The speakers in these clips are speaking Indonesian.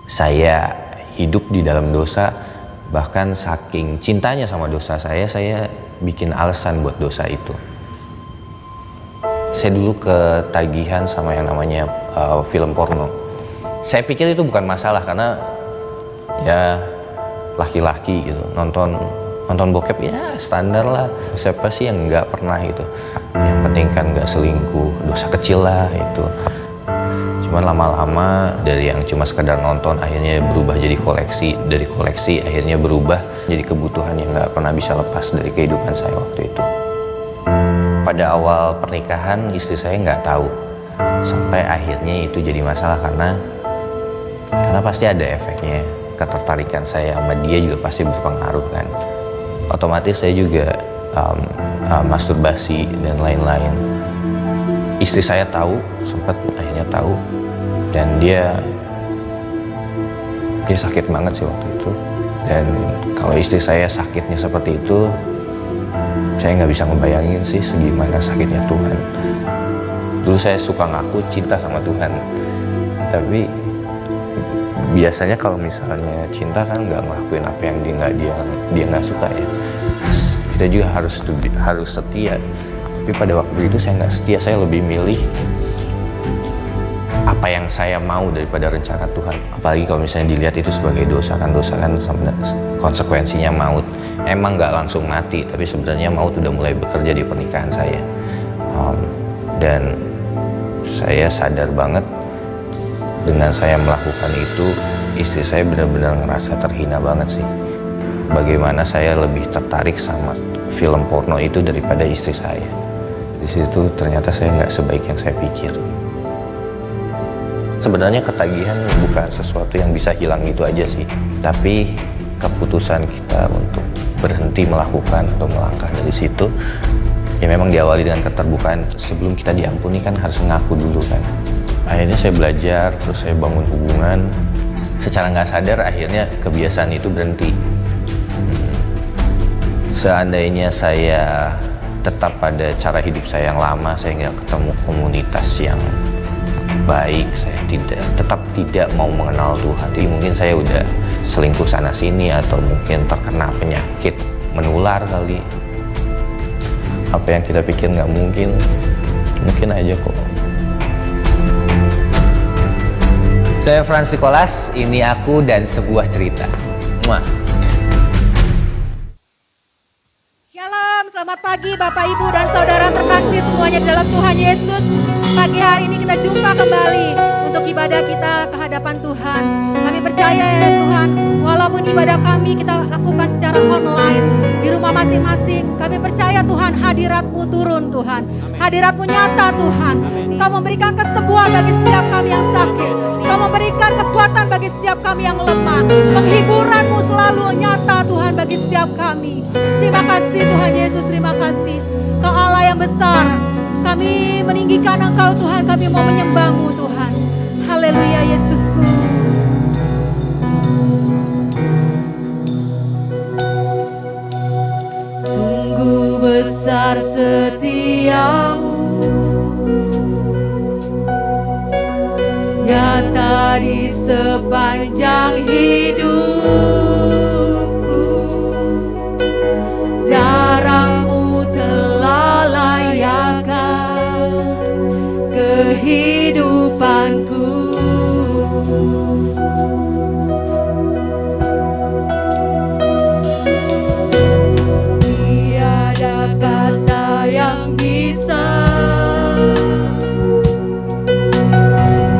Saya hidup di dalam dosa, bahkan saking cintanya sama dosa saya bikin alasan buat dosa itu. Saya dulu ketagihan sama yang namanya film porno. Saya pikir itu bukan masalah karena ya laki-laki gitu, nonton bokep ya standar lah. Siapa sih yang nggak pernah gitu. Yang penting kan nggak selingkuh, dosa kecil lah itu. Cuman lama-lama dari yang cuma sekedar nonton akhirnya berubah jadi koleksi, dari koleksi akhirnya berubah jadi kebutuhan yang nggak pernah bisa lepas dari kehidupan saya waktu itu. Pada awal pernikahan istri saya nggak tahu, sampai akhirnya itu jadi masalah karena pasti ada efeknya. Ketertarikan saya sama dia juga pasti berpengaruh kan. Otomatis saya juga masturbasi dan lain-lain. Istri saya tahu, sempat akhirnya tahu, dan dia sakit banget sih waktu itu. Dan kalau istri saya sakitnya seperti itu, saya nggak bisa ngebayangin sih segimana sakitnya Tuhan. Dulu saya suka ngaku cinta sama Tuhan, tapi biasanya kalau misalnya cinta kan nggak ngelakuin apa yang dia nggak suka ya. Kita juga harus setia. Tapi pada waktu itu saya nggak setia, saya lebih milih apa yang saya mau daripada rencana Tuhan. Apalagi kalau misalnya dilihat itu sebagai dosa kan konsekuensinya maut. Emang nggak langsung mati, tapi sebenarnya maut udah mulai bekerja di pernikahan saya. Dan saya sadar banget dengan saya melakukan itu, istri saya benar-benar ngerasa terhina banget sih. Bagaimana saya lebih tertarik sama film porno itu daripada istri saya. Di situ ternyata saya nggak sebaik yang saya pikir. Sebenarnya ketagihan bukan sesuatu yang bisa hilang gitu aja sih, tapi keputusan kita untuk berhenti melakukan atau melangkah dari situ ya memang diawali dengan keterbukaan. Sebelum kita diampuni kan harus ngaku dulu kan. Akhirnya saya belajar, terus saya bangun hubungan. Secara nggak sadar akhirnya kebiasaan itu berhenti. Seandainya saya tetap pada cara hidup saya yang lama, saya nggak ketemu komunitas yang baik, saya tetap tidak mau mengenal Tuhan. Jadi mungkin saya udah selingkuh sana sini atau mungkin terkena penyakit menular kali. Apa yang kita pikir nggak mungkin aja kok. Saya Frans Nikolas, ini aku dan sebuah cerita. Muah. Shalom, selamat pagi Bapak Ibu dan Saudara terkasih semuanya dalam Tuhan Yesus. Pagi hari ini kita jumpa kembali untuk ibadah kita ke hadapan Tuhan. Kami percaya ya Tuhan, walaupun ibadah kami kita lakukan secara online di rumah masing-masing, kami percaya Tuhan hadirat-Mu turun Tuhan. Hadirat-Mu nyata Tuhan. Engkau memberikan kesembuhan bagi setiap kami yang sakit. Engkau memberikan kekuatan bagi setiap kami yang lemah. Penghiburan-Mu selalu nyata Tuhan bagi setiap kami. Terima kasih Tuhan Yesus, terima kasih. Engkau Allah yang besar. Kami meninggikan Engkau Tuhan, kami mau menyembah-Mu Tuhan. Haleluya Yesusku. Sungguh besar setiamu, nyata di sepanjang hidupku. Darah-Mu telah layakkan kehidupanku. Tiada kata yang bisa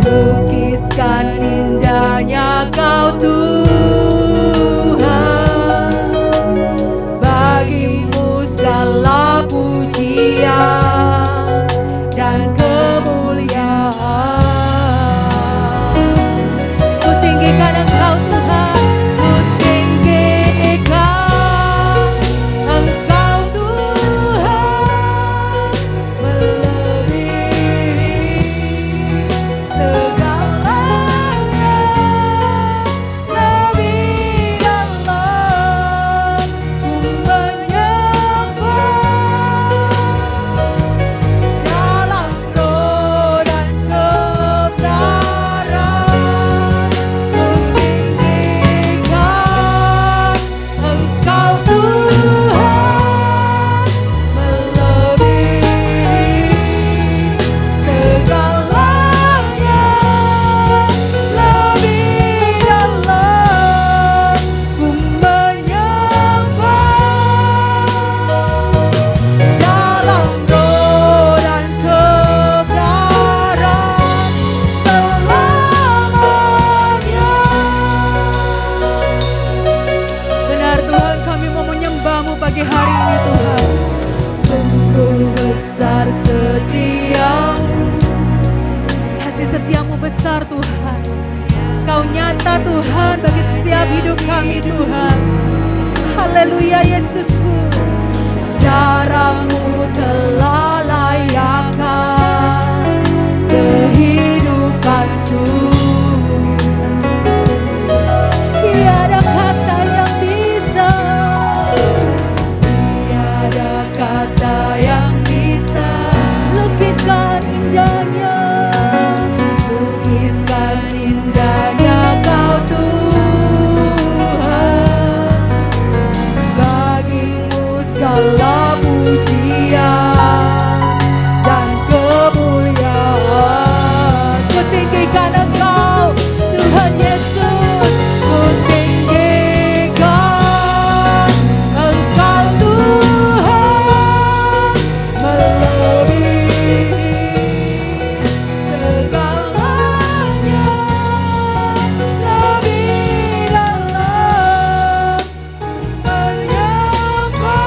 lukiskan indahnya Kau Tuhan. besar Tuhan. Kau nyata Tuhan bagi setiap hidup kami Tuhan. Haleluya Yesusku. Jaramu telah layakkan kehidupanku. Tiada kata yang bisa, tiada kata yang bisa lukiskan indahnya, lukiskan indahnya Kau Tuhan. Bagimu segala pujian dan kemuliaan. Ku tinggikan Engkau Tuhan Yesus, ku tinggikan Engkau Tuhan, melebihi segalanya, lebih dalam menyembah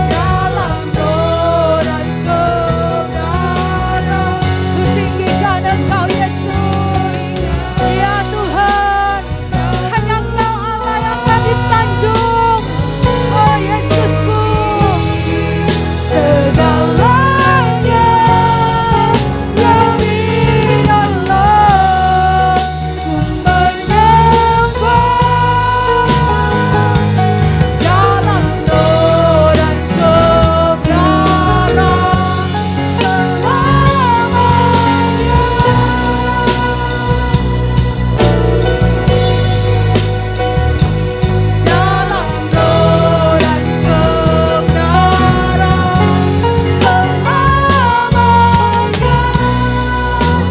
dalam roh dan kebenaran. Ku tinggikan Engkau Yesus, ya Tuhan, hanya Engkau Allah yang kami sanjung. Oh Yesusku, segalanya lebih dalam ku menyembah dalam roh dan kebenaran selamanya. Dalam roh dan kebenaran selamanya.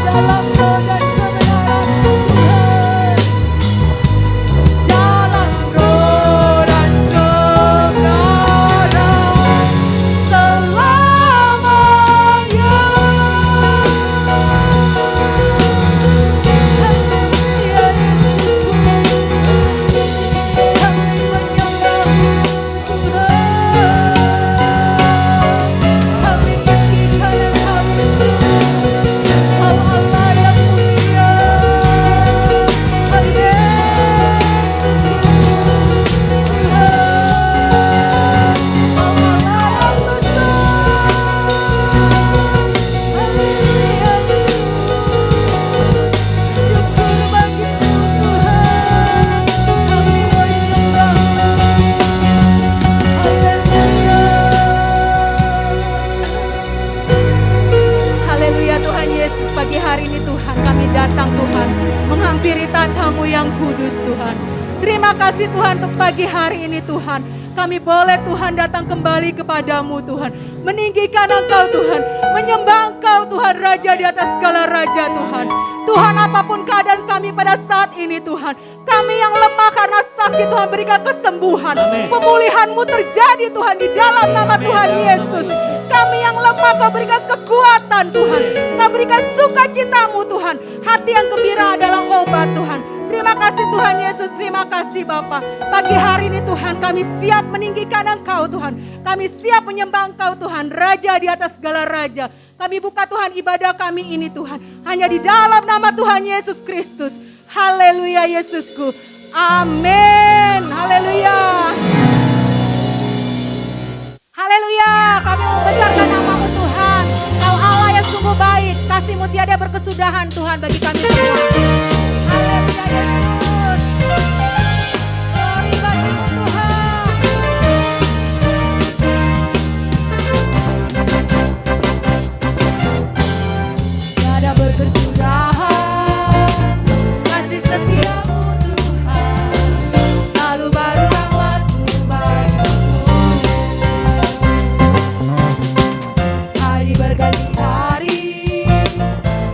Dalam roh dan kebenaran Tuhan. Dalam roh dan kebenaran selamanya. Ya Yesusku, kami menyembahmu Tuhan. Kami tinggikan Engkau Yesus, Kau Allah yang mulia. Oh Yesusku, Tuhan, Kau Allah yang besar. Haleluya Yesus, syukur bagimu Tuhan, kami menyembahmu. Haleluya Tuhan Yesus, pagi hari ini Tuhan kami datang Tuhan menghampiri tatamu yang kudus Tuhan. Terima kasih Tuhan untuk pagi hari ini Tuhan. Kami boleh Tuhan datang kembali kepadamu Tuhan. Meninggikan Engkau Tuhan, menyembah Engkau Tuhan, Raja di atas segala raja Tuhan. Tuhan, apapun keadaan kami pada saat ini Tuhan, kami yang lemah karena sakit Tuhan berikan kesembuhan. Pemulihan-Mu terjadi Tuhan di dalam nama Tuhan Yesus. Kami yang lemah Kau berikan kekuatan Tuhan. Kau berikan sukacita-Mu Tuhan. Hati yang gembira adalah obat Tuhan. Terima kasih Tuhan Yesus, terima kasih Bapa. Pagi hari ini Tuhan kami siap meninggikan Engkau Tuhan. Kami siap menyembah Engkau Tuhan, Raja di atas segala raja. Kami buka Tuhan ibadah kami ini Tuhan, hanya di dalam nama Tuhan Yesus Kristus. Haleluya Yesusku, amin. Haleluya. Haleluya, kami membesarkan nama-Mu Tuhan. Kau Allah yang sungguh baik, kasih-Mu tiada berkesudahan Tuhan bagi kami semua. Haleluya Yesus. Glory bagi-Mu Tuhan. Tiada berkesudahan kasih setia-Mu Tuhan, selalu baru rahmat-Mu bagiku. Hari berganti hari,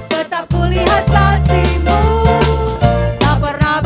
tetap kulihat kasih-Mu, tak pernah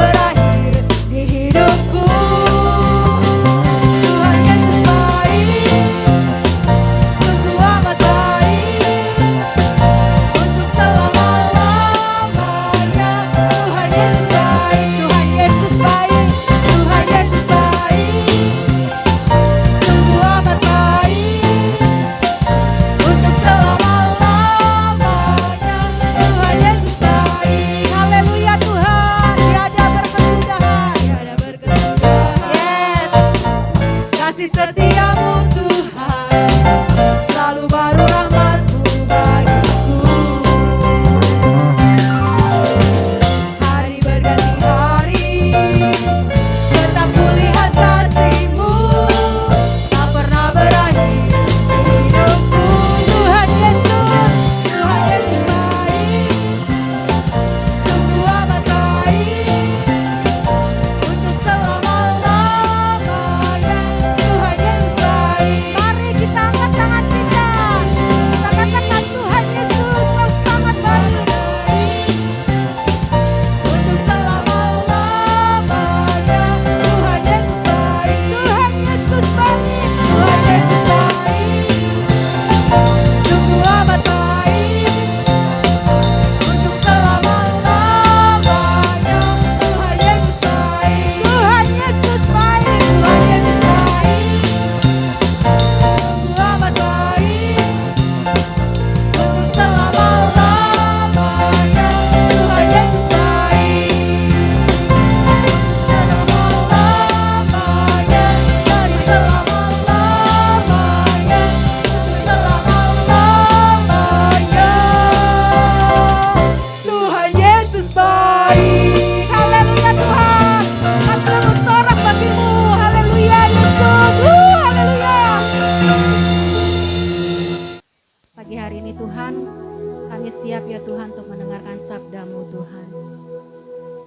siap ya Tuhan untuk mendengarkan sabda-Mu Tuhan.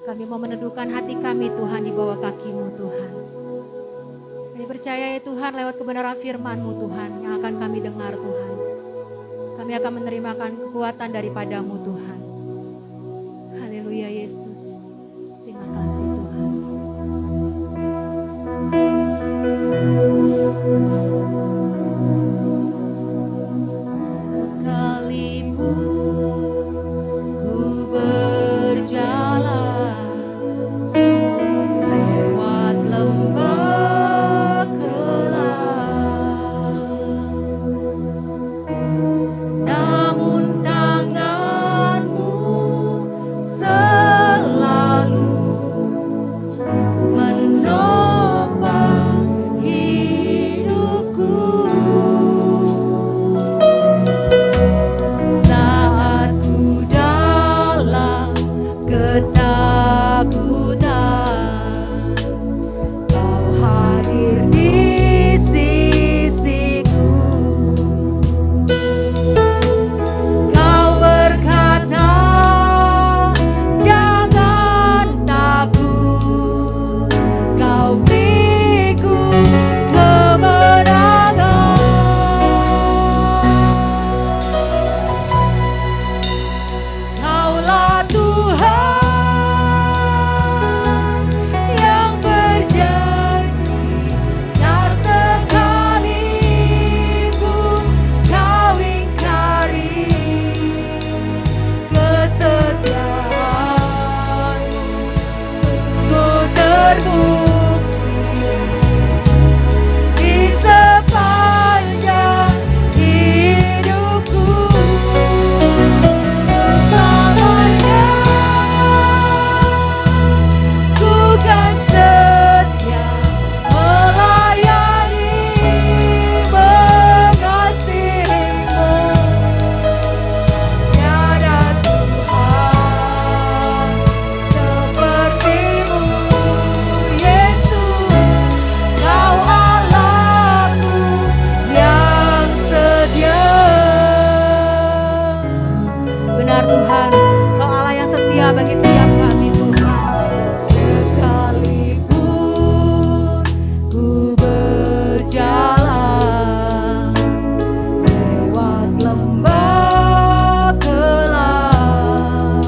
Kami mau meneduhkan hati kami Tuhan di bawah kaki-Mu Tuhan. Kami percaya ya Tuhan lewat kebenaran firman-Mu Tuhan yang akan kami dengar Tuhan. Kami akan menerimakan kekuatan daripadamu Tuhan. Haleluya Yesus. Terima kasih Tuhan. Sekalipun ku berjalan lewat lembah gelap, namun tangan-Mu selalu menopang hidupku. Saat ku dalam ketakutan, Kau hadir di sisiku. Kau berkata, jangan takut, Kau beriku kemenangan. Kaulah Tuhan yang berjanji, tak sekalipun Kau ingkari kesetiaan-Mu. Ku terbukti di sepanjang hidupku. Selamanya ku kan setia melayani, mengasihi-Mu. Tiada Tuhan seperti-Mu, Yesus. Kau Allahku yang setia. Benar Tuhan, Kau Allah yang setia bagi setiap kami Tuhan. Sekalipun ku berjalan lewat lembah gelap,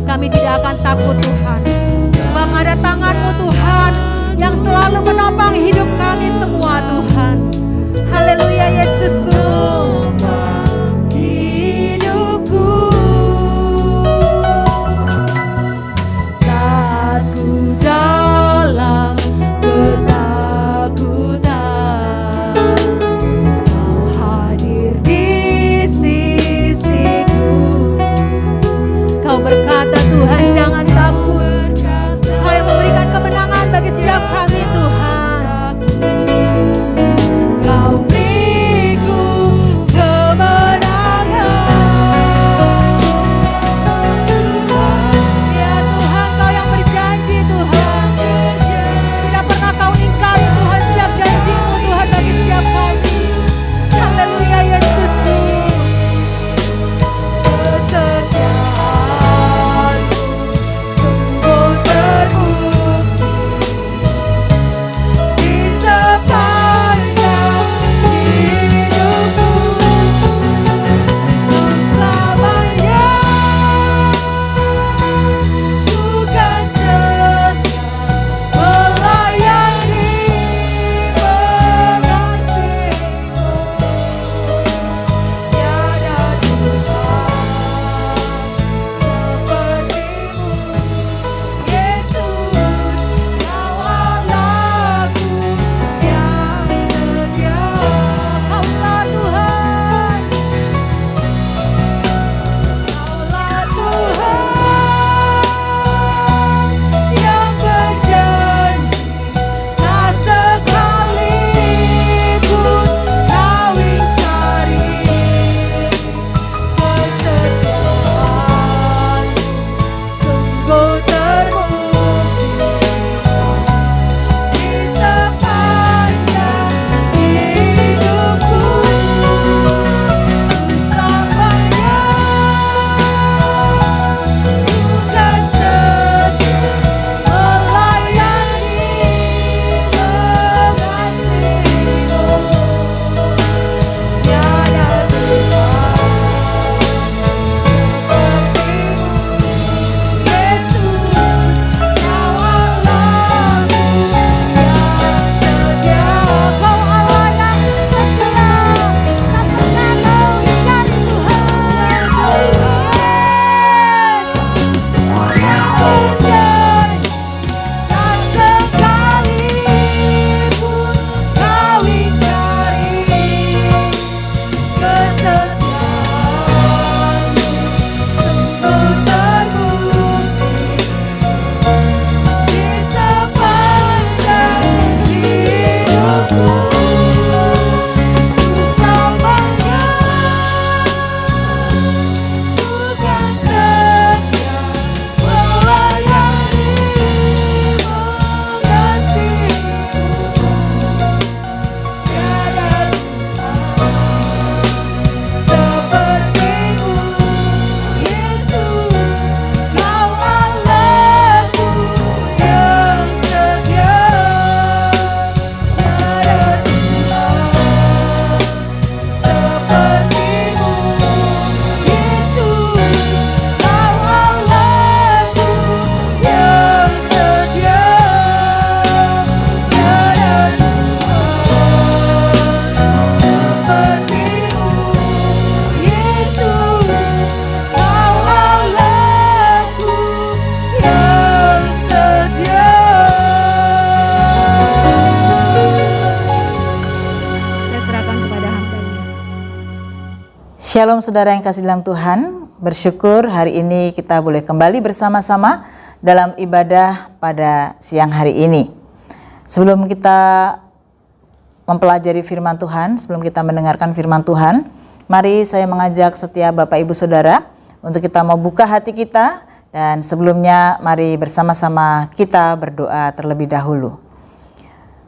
kami tidak akan takut Tuhan. Sebab ada tangan-Mu Tuhan yang selalu menopang hidup kami semua Tuhan. Haleluya Yesusku. Hidupku saat ku dalam ketakutan, Kau hadir di sisiku. Kau berkata Tuhan jangan takut, Kau yang memberikan kemenangan bagi setiap kami Tuhan. Shalom saudara yang kasih dalam Tuhan, bersyukur hari ini kita boleh kembali bersama-sama dalam ibadah pada siang hari ini. Sebelum kita mempelajari firman Tuhan, sebelum kita mendengarkan firman Tuhan, mari saya mengajak setiap Bapak Ibu Saudara untuk kita mau buka hati kita, dan sebelumnya mari bersama-sama kita berdoa terlebih dahulu.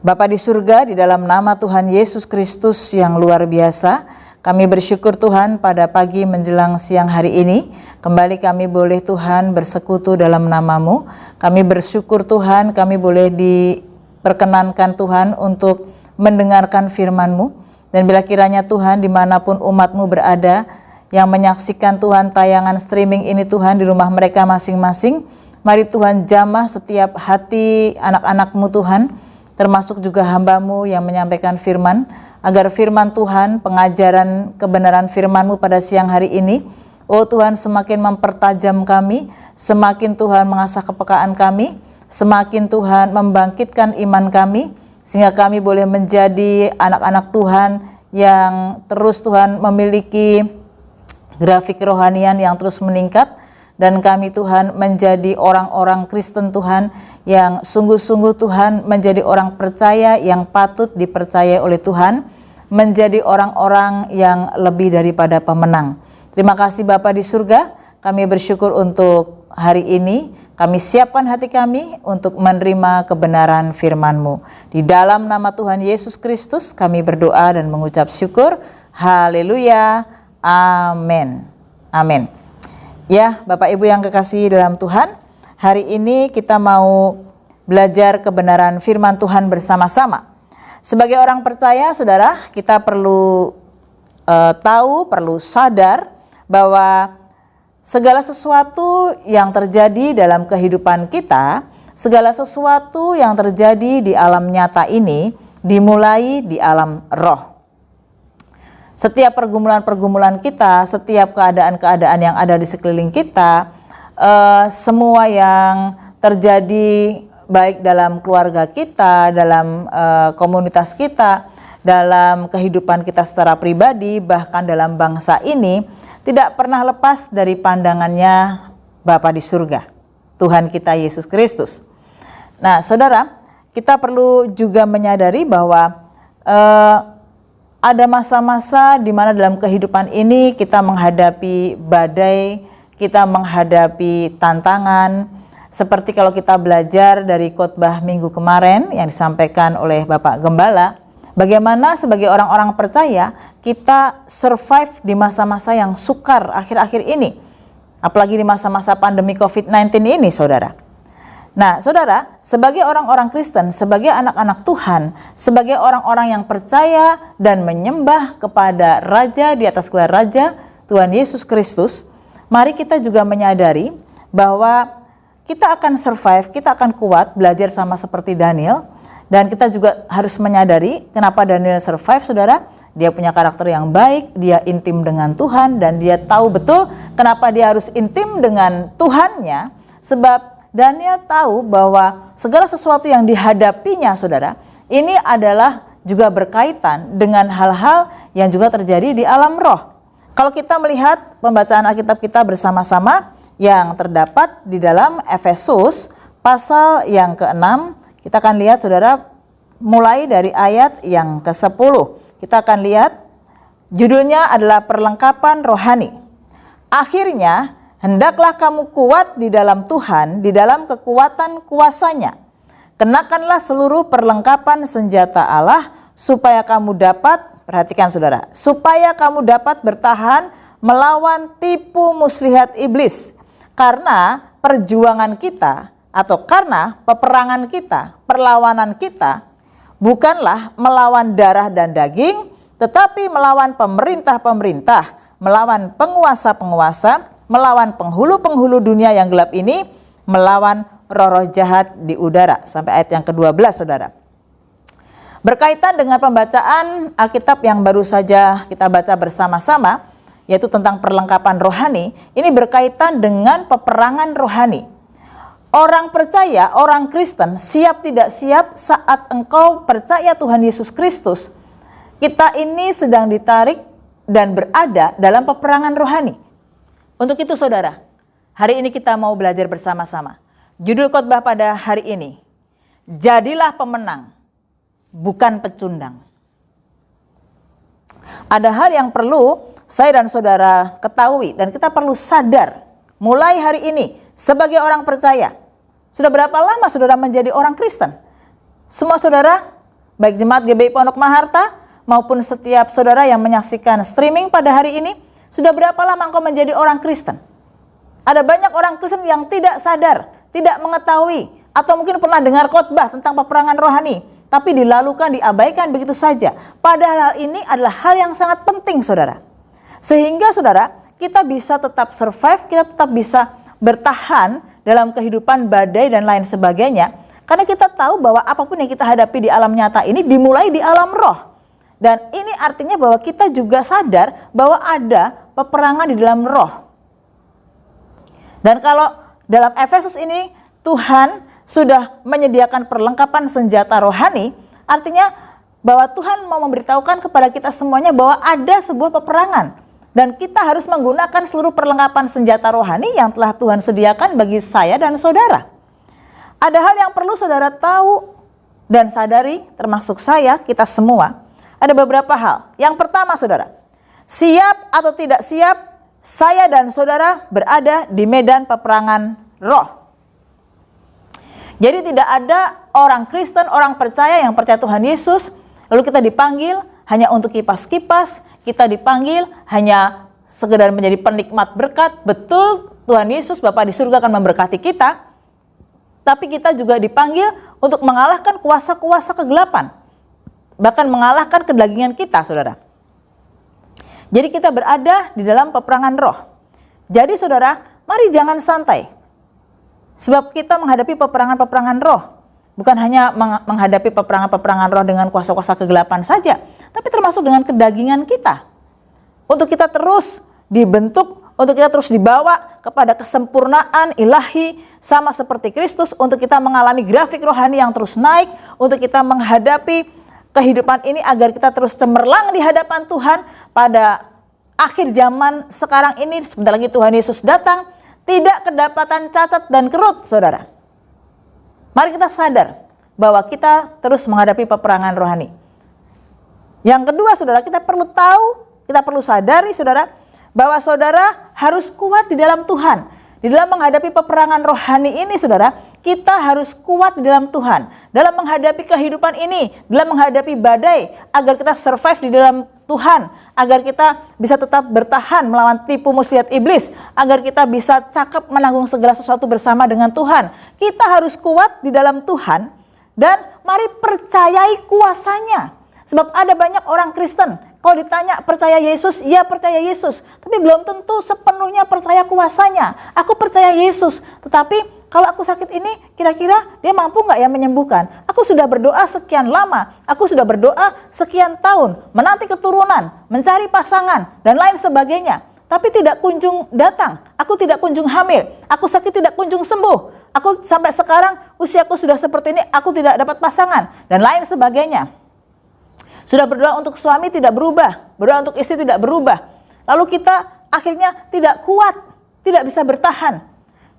Bapa di surga, di dalam nama Tuhan Yesus Kristus yang luar biasa, kami bersyukur Tuhan pada pagi menjelang siang hari ini, kembali kami boleh Tuhan bersekutu dalam nama-Mu. Kami bersyukur Tuhan, kami boleh diperkenankan Tuhan untuk mendengarkan firman-Mu. Dan bila kiranya Tuhan dimanapun umat-Mu berada, yang menyaksikan Tuhan tayangan streaming ini Tuhan di rumah mereka masing-masing, mari Tuhan jamah setiap hati anak-anak-Mu Tuhan, termasuk juga hamba-Mu yang menyampaikan firman, agar firman Tuhan, pengajaran kebenaran firman-Mu pada siang hari ini, oh Tuhan, semakin mempertajam kami, semakin Tuhan mengasah kepekaan kami, semakin Tuhan membangkitkan iman kami, sehingga kami boleh menjadi anak-anak Tuhan yang terus Tuhan memiliki grafik kerohanian yang terus meningkat, dan kami Tuhan menjadi orang-orang Kristen Tuhan yang sungguh-sungguh Tuhan menjadi orang percaya yang patut dipercaya oleh Tuhan, menjadi orang-orang yang lebih daripada pemenang. Terima kasih Bapa di surga, kami bersyukur untuk hari ini, kami siapkan hati kami untuk menerima kebenaran firman-Mu. Di dalam nama Tuhan Yesus Kristus kami berdoa dan mengucap syukur. Haleluya. Amin. Amin. Ya, Bapak Ibu yang kekasihi dalam Tuhan, hari ini kita mau belajar kebenaran firman Tuhan bersama-sama. Sebagai orang percaya, saudara, kita perlu tahu, perlu sadar bahwa segala sesuatu yang terjadi dalam kehidupan kita, segala sesuatu yang terjadi di alam nyata ini dimulai di alam roh. Setiap pergumulan-pergumulan kita, setiap keadaan-keadaan yang ada di sekeliling kita, semua yang terjadi baik dalam keluarga kita, dalam komunitas kita, dalam kehidupan kita secara pribadi, bahkan dalam bangsa ini, tidak pernah lepas dari pandangannya Bapa di surga, Tuhan kita Yesus Kristus. Nah, saudara, kita perlu juga menyadari bahwa ada masa-masa di mana dalam kehidupan ini kita menghadapi badai, kita menghadapi tantangan. Seperti kalau kita belajar dari khotbah minggu kemarin yang disampaikan oleh Bapak Gembala, bagaimana sebagai orang-orang percaya kita survive di masa-masa yang sukar akhir-akhir ini. Apalagi di masa-masa pandemi COVID-19 ini, saudara. Nah, saudara, sebagai orang-orang Kristen, sebagai anak-anak Tuhan, sebagai orang-orang yang percaya dan menyembah kepada Raja di atas gelar Raja, Tuhan Yesus Kristus, mari kita juga menyadari bahwa kita akan survive, kita akan kuat, belajar sama seperti Daniel, dan kita juga harus menyadari kenapa Daniel survive, saudara. Dia punya karakter yang baik, dia intim dengan Tuhan, dan dia tahu betul kenapa dia harus intim dengan Tuhannya, sebab Daniel tahu bahwa segala sesuatu yang dihadapinya, saudara, ini adalah juga berkaitan dengan hal-hal yang juga terjadi di alam roh. Kalau kita melihat pembacaan Alkitab kita bersama-sama yang terdapat di dalam Efesus pasal yang ke-6, kita akan lihat, saudara, mulai dari ayat yang ke-10. Kita akan lihat, judulnya adalah perlengkapan rohani. Akhirnya, hendaklah kamu kuat di dalam Tuhan, di dalam kekuatan kuasa-Nya. Kenakanlah seluruh perlengkapan senjata Allah, supaya kamu dapat, perhatikan saudara, supaya kamu dapat bertahan melawan tipu muslihat iblis. Karena perjuangan kita, atau karena peperangan kita, perlawanan kita, bukanlah melawan darah dan daging, tetapi melawan pemerintah-pemerintah, melawan penguasa-penguasa, melawan penghulu-penghulu dunia yang gelap ini, melawan roh-roh jahat di udara. Sampai ayat yang ke-12, saudara. Berkaitan dengan pembacaan Alkitab yang baru saja kita baca bersama-sama, yaitu tentang perlengkapan rohani, ini berkaitan dengan peperangan rohani. Orang percaya, orang Kristen, siap tidak siap saat engkau percaya Tuhan Yesus Kristus, kita ini sedang ditarik dan berada dalam peperangan rohani. Untuk itu saudara, hari ini kita mau belajar bersama-sama. Judul khotbah pada hari ini, jadilah pemenang, bukan pecundang. Ada hal yang perlu saya dan saudara ketahui dan kita perlu sadar mulai hari ini sebagai orang percaya. Sudah berapa lama saudara menjadi orang Kristen? Semua saudara, baik jemaat GBI Pondok Maharta maupun setiap saudara yang menyaksikan streaming pada hari ini, sudah berapa lama engkau menjadi orang Kristen? Ada banyak orang Kristen yang tidak sadar, tidak mengetahui, atau mungkin pernah dengar khotbah tentang peperangan rohani, tapi dilalukan, diabaikan begitu saja. Padahal hal ini adalah hal yang sangat penting saudara. Sehingga saudara, kita bisa tetap survive, kita tetap bisa bertahan dalam kehidupan badai dan lain sebagainya. Karena kita tahu bahwa apapun yang kita hadapi di alam nyata ini dimulai di alam roh. Dan ini artinya bahwa kita juga sadar bahwa ada peperangan di dalam roh. Dan kalau dalam Efesus ini Tuhan sudah menyediakan perlengkapan senjata rohani, artinya bahwa Tuhan mau memberitahukan kepada kita semuanya bahwa ada sebuah peperangan. Dan kita harus menggunakan seluruh perlengkapan senjata rohani yang telah Tuhan sediakan bagi saya dan saudara. Ada hal yang perlu saudara tahu dan sadari, termasuk saya, kita semua. Ada beberapa hal. Yang pertama saudara, siap atau tidak siap, saya dan saudara berada di medan peperangan roh. Jadi tidak ada orang Kristen, orang percaya yang percaya Tuhan Yesus, lalu kita dipanggil hanya untuk kipas-kipas, kita dipanggil hanya sekedar menjadi penikmat berkat. Betul, Tuhan Yesus Bapa di surga akan memberkati kita, tapi kita juga dipanggil untuk mengalahkan kuasa-kuasa kegelapan, bahkan mengalahkan kedagingan kita, saudara. Jadi kita berada di dalam peperangan roh. Jadi saudara, mari jangan santai. Sebab kita menghadapi peperangan-peperangan roh. Bukan hanya menghadapi peperangan-peperangan roh dengan kuasa-kuasa kegelapan saja, tapi termasuk dengan kedagingan kita. Untuk kita terus dibentuk, untuk kita terus dibawa kepada kesempurnaan ilahi sama seperti Kristus, untuk kita mengalami grafik rohani yang terus naik, untuk kita menghadapi kehidupan ini agar kita terus cemerlang di hadapan Tuhan pada akhir zaman sekarang ini. Sebentar lagi Tuhan Yesus datang, tidak kedapatan cacat dan kerut, saudara. Mari kita sadar bahwa kita terus menghadapi peperangan rohani. Yang kedua, saudara, kita perlu tahu, kita perlu sadari, saudara, bahwa saudara harus kuat di dalam Tuhan. Di dalam menghadapi peperangan rohani ini, saudara, kita harus kuat di dalam Tuhan. Dalam menghadapi kehidupan ini, dalam menghadapi badai, agar kita survive di dalam Tuhan, agar kita bisa tetap bertahan melawan tipu muslihat iblis, agar kita bisa cakap menanggung segala sesuatu bersama dengan Tuhan. Kita harus kuat di dalam Tuhan dan mari percayai kuasanya. Sebab ada banyak orang Kristen, kalau ditanya percaya Yesus, ya percaya Yesus, tapi belum tentu sepenuhnya percaya kuasanya. Aku percaya Yesus, tetapi kalau aku sakit ini, kira-kira dia mampu nggak ya menyembuhkan? Aku sudah berdoa sekian lama, aku sudah berdoa sekian tahun, menanti keturunan, mencari pasangan, dan lain sebagainya. Tapi tidak kunjung datang, aku tidak kunjung hamil, aku sakit tidak kunjung sembuh. Aku sampai sekarang, usiaku sudah seperti ini, aku tidak dapat pasangan, dan lain sebagainya. Sudah berdoa untuk suami tidak berubah, berdoa untuk istri tidak berubah. Lalu kita akhirnya tidak kuat, tidak bisa bertahan.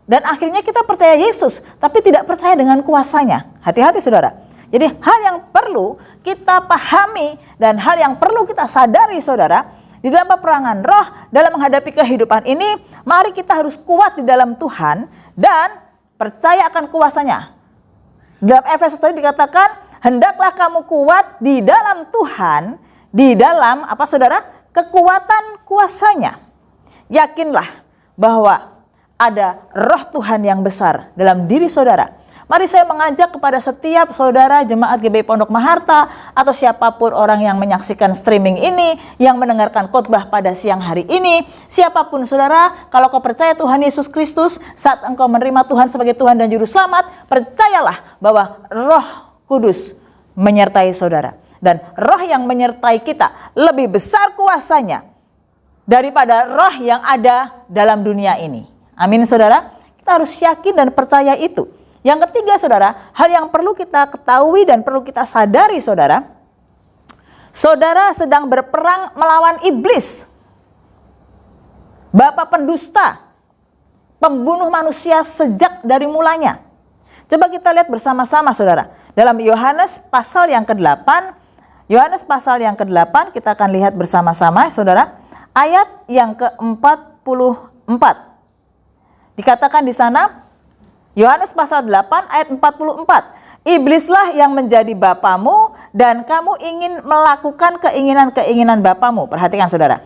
Dan akhirnya kita percaya Yesus, tapi tidak percaya dengan kuasanya. Hati-hati saudara. Jadi hal yang perlu kita pahami dan hal yang perlu kita sadari saudara, di dalam peperangan roh, dalam menghadapi kehidupan ini, mari kita harus kuat di dalam Tuhan dan percaya akan kuasanya. Dalam Efesus tadi dikatakan, hendaklah kamu kuat di dalam Tuhan, di dalam apa saudara? Kekuatan kuasanya. Yakinlah bahwa ada roh Tuhan yang besar dalam diri saudara. Mari saya mengajak kepada setiap saudara jemaat GBI Pondok Maharta atau siapapun orang yang menyaksikan streaming ini, yang mendengarkan khotbah pada siang hari ini, siapapun saudara, kalau kau percaya Tuhan Yesus Kristus, saat engkau menerima Tuhan sebagai Tuhan dan Juru Selamat, percayalah bahwa Roh Kudus menyertai saudara. Dan roh yang menyertai kita lebih besar kuasanya daripada roh yang ada dalam dunia ini. Amin saudara, kita harus yakin dan percaya itu. Yang ketiga saudara, hal yang perlu kita ketahui dan perlu kita sadari saudara, Saudara sedang berperang melawan iblis, bapa pendusta, pembunuh manusia sejak dari mulanya. Coba kita lihat bersama-sama saudara. Dalam Yohanes pasal yang ke-8, kita akan lihat bersama-sama saudara. Ayat yang ke-44. Dikatakan di sana, Yohanes pasal 8 ayat 44. Iblislah yang menjadi bapamu dan kamu ingin melakukan keinginan-keinginan bapamu. Perhatikan saudara.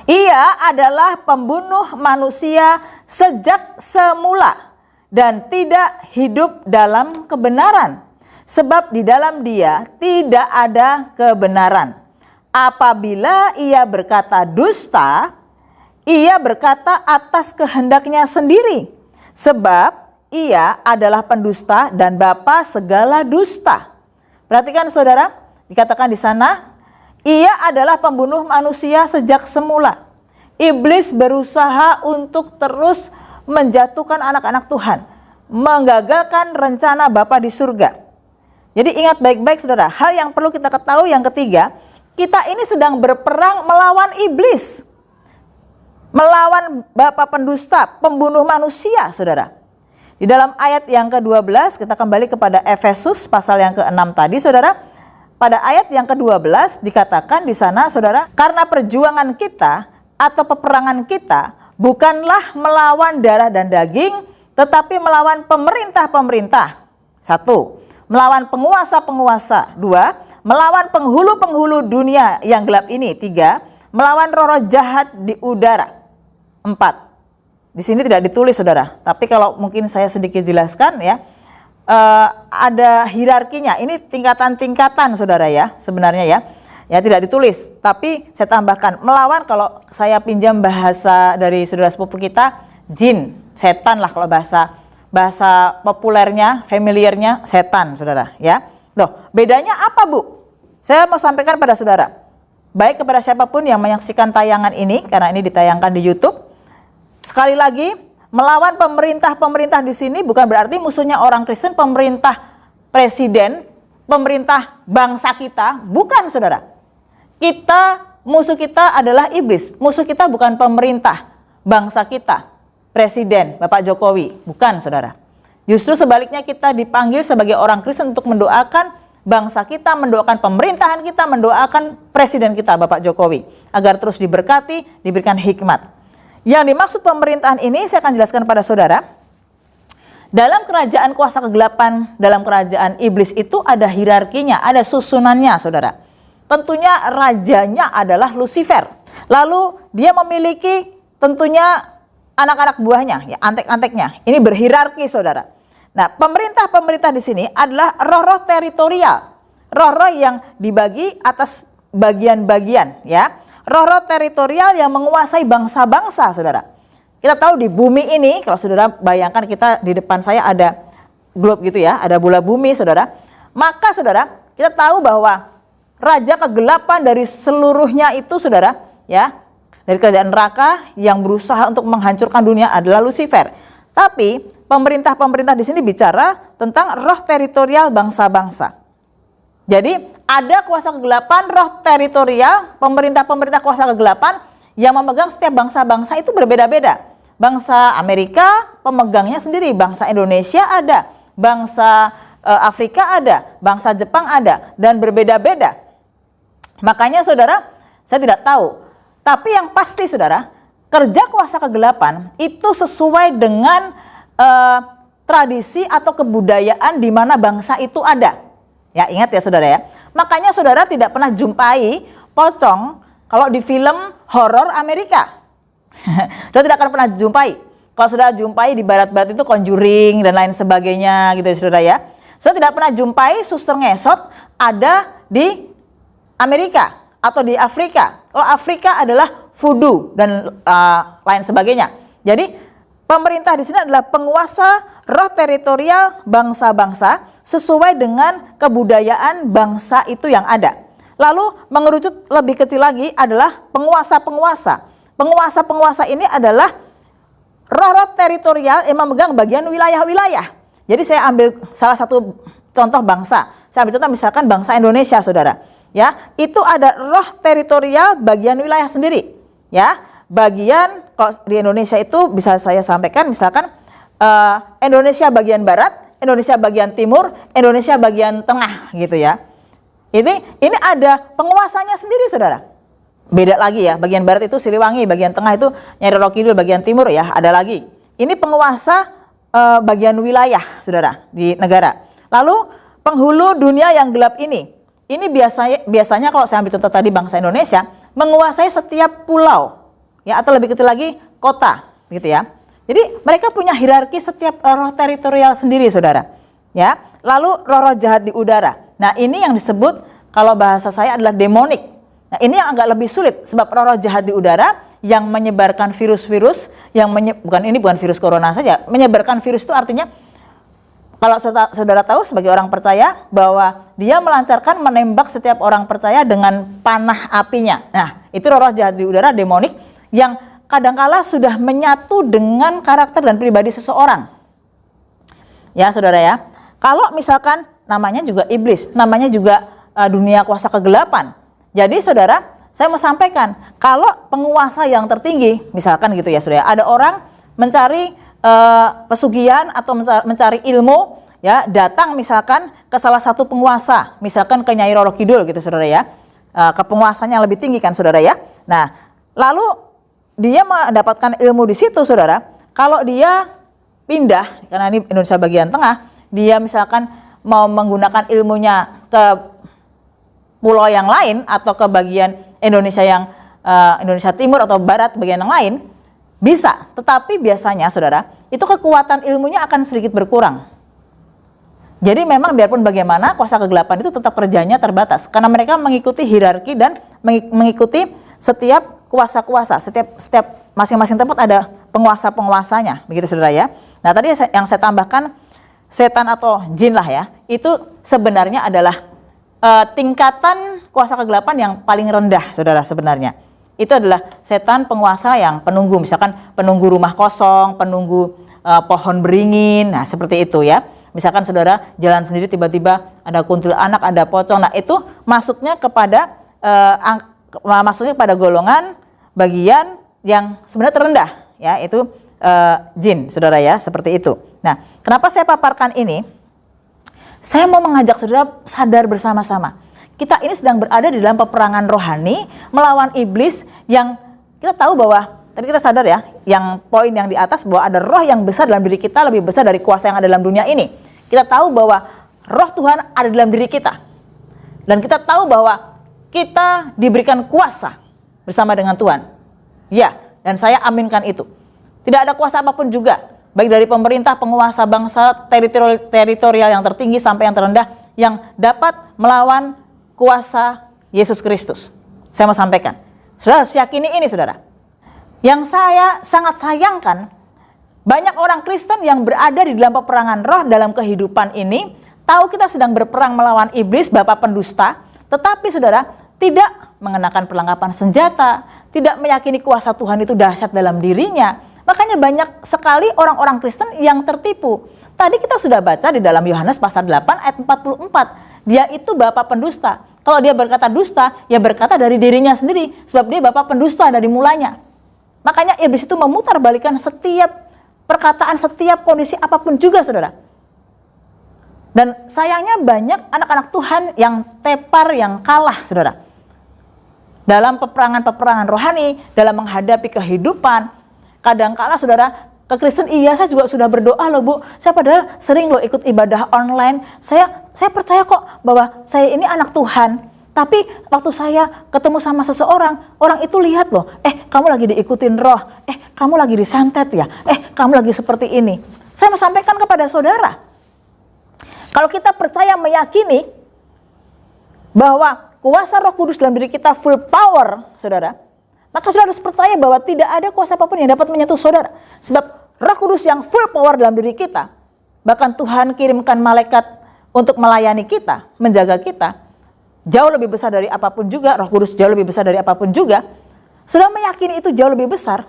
Ia adalah pembunuh manusia sejak semula dan tidak hidup dalam kebenaran. Sebab di dalam dia tidak ada kebenaran. Apabila ia berkata dusta, ia berkata atas kehendaknya sendiri. Sebab ia adalah pendusta dan bapa segala dusta. Perhatikan saudara, dikatakan di sana, ia adalah pembunuh manusia sejak semula. Iblis berusaha untuk terus menjatuhkan anak-anak Tuhan, menggagalkan rencana Bapa di surga. Jadi ingat baik-baik saudara, hal yang perlu kita ketahui yang ketiga, kita ini sedang berperang melawan iblis. Melawan bapa pendusta, pembunuh manusia saudara. Di dalam ayat yang ke-12, kita kembali kepada Efesus pasal yang ke-6 tadi saudara. Pada ayat yang ke-12 dikatakan di sana saudara, karena perjuangan kita atau peperangan kita bukanlah melawan darah dan daging, tetapi melawan pemerintah-pemerintah. 1. Melawan penguasa-penguasa. 2. Melawan penghulu-penghulu dunia yang gelap ini. 3. Melawan roh-roh jahat di udara. 4. Di sini tidak ditulis saudara, tapi kalau mungkin saya sedikit jelaskan ya, ada hierarkinya. Ini tingkatan-tingkatan saudara ya, sebenarnya ya. Ya tidak ditulis, tapi saya tambahkan melawan, kalau saya pinjam bahasa dari saudara sepupu kita, jin, setan lah kalau bahasa populernya, familiarnya setan saudara ya. Loh, bedanya apa Bu? Saya mau sampaikan pada saudara, baik kepada siapapun yang menyaksikan tayangan ini, karena ini ditayangkan di YouTube. Sekali lagi, melawan pemerintah-pemerintah di sini bukan berarti musuhnya orang Kristen, pemerintah presiden, pemerintah bangsa kita, bukan saudara. Musuh kita adalah iblis. Musuh kita bukan pemerintah bangsa kita, presiden, Bapak Jokowi, bukan saudara. Justru sebaliknya kita dipanggil sebagai orang Kristen untuk mendoakan bangsa kita, mendoakan pemerintahan kita, mendoakan presiden kita, Bapak Jokowi, agar terus diberkati, diberikan hikmat. Yang dimaksud pemerintahan ini saya akan jelaskan pada saudara. Dalam kerajaan kuasa kegelapan, dalam kerajaan iblis itu ada hierarkinya, ada susunannya saudara. Tentunya rajanya adalah Lucifer. Lalu dia memiliki tentunya anak-anak buahnya, ya, antek-anteknya. Ini berhierarki saudara. Nah, pemerintah-pemerintah di sini adalah roh-roh teritorial. Roh-roh yang dibagi atas bagian-bagian ya. Roh-roh teritorial yang menguasai bangsa-bangsa saudara. Kita tahu di bumi ini, kalau saudara bayangkan kita di depan saya ada globe gitu ya, ada bola bumi saudara. Maka saudara, kita tahu bahwa raja kegelapan dari seluruhnya itu saudara ya, dari kerajaan neraka yang berusaha untuk menghancurkan dunia adalah Lucifer. Tapi pemerintah-pemerintah di sini bicara tentang roh teritorial bangsa-bangsa. Jadi ada kuasa kegelapan, roh teritorial, pemerintah-pemerintah kuasa kegelapan yang memegang setiap bangsa-bangsa itu berbeda-beda. Bangsa Amerika pemegangnya sendiri, bangsa Indonesia ada, bangsa Afrika ada, bangsa Jepang ada, dan berbeda-beda. Makanya saudara, saya tidak tahu. Tapi yang pasti saudara, kerja kuasa kegelapan itu sesuai dengan tradisi atau kebudayaan di mana bangsa itu ada. Ya ingat ya saudara ya. Makanya saudara tidak pernah jumpai pocong kalau di film horor Amerika. Saudara tidak akan pernah jumpai. Kalau saudara jumpai di barat-barat itu Conjuring dan lain sebagainya gitu ya saudara ya. Saudara tidak pernah jumpai suster ngesot ada di Amerika atau di Afrika. Kalau Afrika adalah voodoo dan lain sebagainya. Jadi pemerintah di sini adalah penguasa roh teritorial bangsa-bangsa sesuai dengan kebudayaan bangsa itu yang ada. Lalu mengerucut lebih kecil lagi adalah penguasa-penguasa. Penguasa-penguasa ini adalah roh-roh teritorial yang memegang bagian wilayah-wilayah. Jadi saya ambil salah satu contoh bangsa. Saya ambil contoh misalkan bangsa Indonesia saudara. ya, itu ada roh teritorial bagian wilayah sendiri, ya. Bagian kalau di Indonesia itu bisa saya sampaikan misalkan Indonesia bagian barat, Indonesia bagian timur, Indonesia bagian tengah gitu ya. Ini ada penguasanya sendiri saudara. Beda lagi ya, bagian barat itu Siliwangi, bagian tengah itu Nyai Roro Kidul, bagian timur ya ada lagi. Ini penguasa bagian wilayah saudara di negara. Lalu penghulu dunia yang gelap ini biasanya kalau saya ambil contoh tadi bangsa Indonesia menguasai setiap pulau ya, atau lebih kecil lagi kota gitu ya. Jadi mereka punya hierarki setiap roh teritorial sendiri saudara ya. Lalu roh jahat di udara. Nah ini yang disebut kalau bahasa saya adalah demonik. Nah ini yang agak lebih sulit sebab roh jahat di udara yang menyebarkan virus-virus bukan virus corona saja, menyebarkan virus itu artinya kalau saudara tahu sebagai orang percaya bahwa dia melancarkan menembak setiap orang percaya dengan panah apinya. Nah itu roh jahat di udara demonik yang kadangkala sudah menyatu dengan karakter dan pribadi seseorang. Ya saudara ya, kalau misalkan namanya juga iblis, namanya juga dunia kuasa kegelapan. Jadi saudara, saya mau sampaikan, kalau penguasa yang tertinggi, misalkan gitu ya saudara, ada orang mencari pesugihan atau mencari ilmu, ya datang misalkan ke salah satu penguasa, misalkan ke Nyai Roro Kidul gitu saudara ya, ke penguasanya lebih tinggi kan saudara ya. Nah, lalu dia mendapatkan ilmu di situ saudara, kalau dia pindah, karena ini Indonesia bagian tengah, dia misalkan mau menggunakan ilmunya ke pulau yang lain atau ke bagian Indonesia yang Indonesia Timur atau Barat bagian yang lain bisa, tetapi biasanya saudara itu kekuatan ilmunya akan sedikit berkurang. Jadi memang biarpun bagaimana kuasa kegelapan itu tetap kerjanya terbatas karena mereka mengikuti hierarki dan mengikuti setiap kuasa-kuasa, setiap masing-masing tempat ada penguasa-penguasanya, begitu saudara ya. Nah tadi yang saya tambahkan setan atau jin lah ya, itu sebenarnya adalah tingkatan kuasa kegelapan yang paling rendah saudara sebenarnya. Itu adalah setan penguasa yang penunggu, misalkan penunggu rumah kosong, penunggu pohon beringin, nah seperti itu ya. Misalkan saudara jalan sendiri tiba-tiba ada kuntilanak, ada pocong, nah itu masuknya kepada golongan bagian yang sebenarnya terendah ya, itu jin saudara ya, seperti itu. Nah kenapa saya paparkan ini? Saya mau mengajak saudara sadar bersama-sama. Kita ini sedang berada di dalam peperangan rohani melawan iblis yang kita tahu bahwa, tadi kita sadar ya, yang poin yang di atas bahwa ada roh yang besar dalam diri kita, lebih besar dari kuasa yang ada dalam dunia ini. Kita tahu bahwa roh Tuhan ada dalam diri kita. Dan kita tahu bahwa kita diberikan kuasa bersama dengan Tuhan. Ya, dan saya aminkan itu. Tidak ada kuasa apapun juga, baik dari pemerintah, penguasa bangsa, teritorial yang tertinggi sampai yang terendah, yang dapat melawan kuasa Yesus Kristus. Saya mau sampaikan, saudara harus yakini ini saudara. Yang saya sangat sayangkan, banyak orang Kristen yang berada di dalam peperangan roh dalam kehidupan ini, tahu kita sedang berperang melawan iblis, bapa pendusta, tetapi saudara tidak mengenakan perlengkapan senjata, tidak meyakini kuasa Tuhan itu dahsyat dalam dirinya. Makanya banyak sekali orang-orang Kristen yang tertipu. Tadi kita sudah baca di dalam Yohanes pasal 8 ayat 44. Dia itu bapak pendusta. Kalau dia berkata dusta, ya berkata dari dirinya sendiri. Sebab dia bapak pendusta dari mulanya. Makanya iblis itu memutarbalikkan setiap perkataan, setiap kondisi apapun juga saudara. Dan sayangnya banyak anak-anak Tuhan yang tepar, yang kalah saudara. Dalam peperangan-peperangan rohani, dalam menghadapi kehidupan. Kadangkala saudara, ke Kristen iya saya juga sudah berdoa loh Bu. Saya padahal sering loh ikut ibadah online. Saya percaya kok bahwa saya ini anak Tuhan. Tapi waktu saya ketemu sama seseorang, orang itu lihat loh, kamu lagi diikutin roh, kamu lagi disantet ya, kamu lagi seperti ini. Saya mau sampaikan kepada saudara, kalau kita percaya meyakini bahwa kuasa Roh Kudus dalam diri kita full power, saudara, maka saudara harus percaya bahwa tidak ada kuasa apapun yang dapat menyentuh saudara. Sebab Roh Kudus yang full power dalam diri kita, bahkan Tuhan kirimkan malaikat untuk melayani kita, menjaga kita, jauh lebih besar dari apapun juga. Roh Kudus jauh lebih besar dari apapun juga. Saudara meyakini itu jauh lebih besar,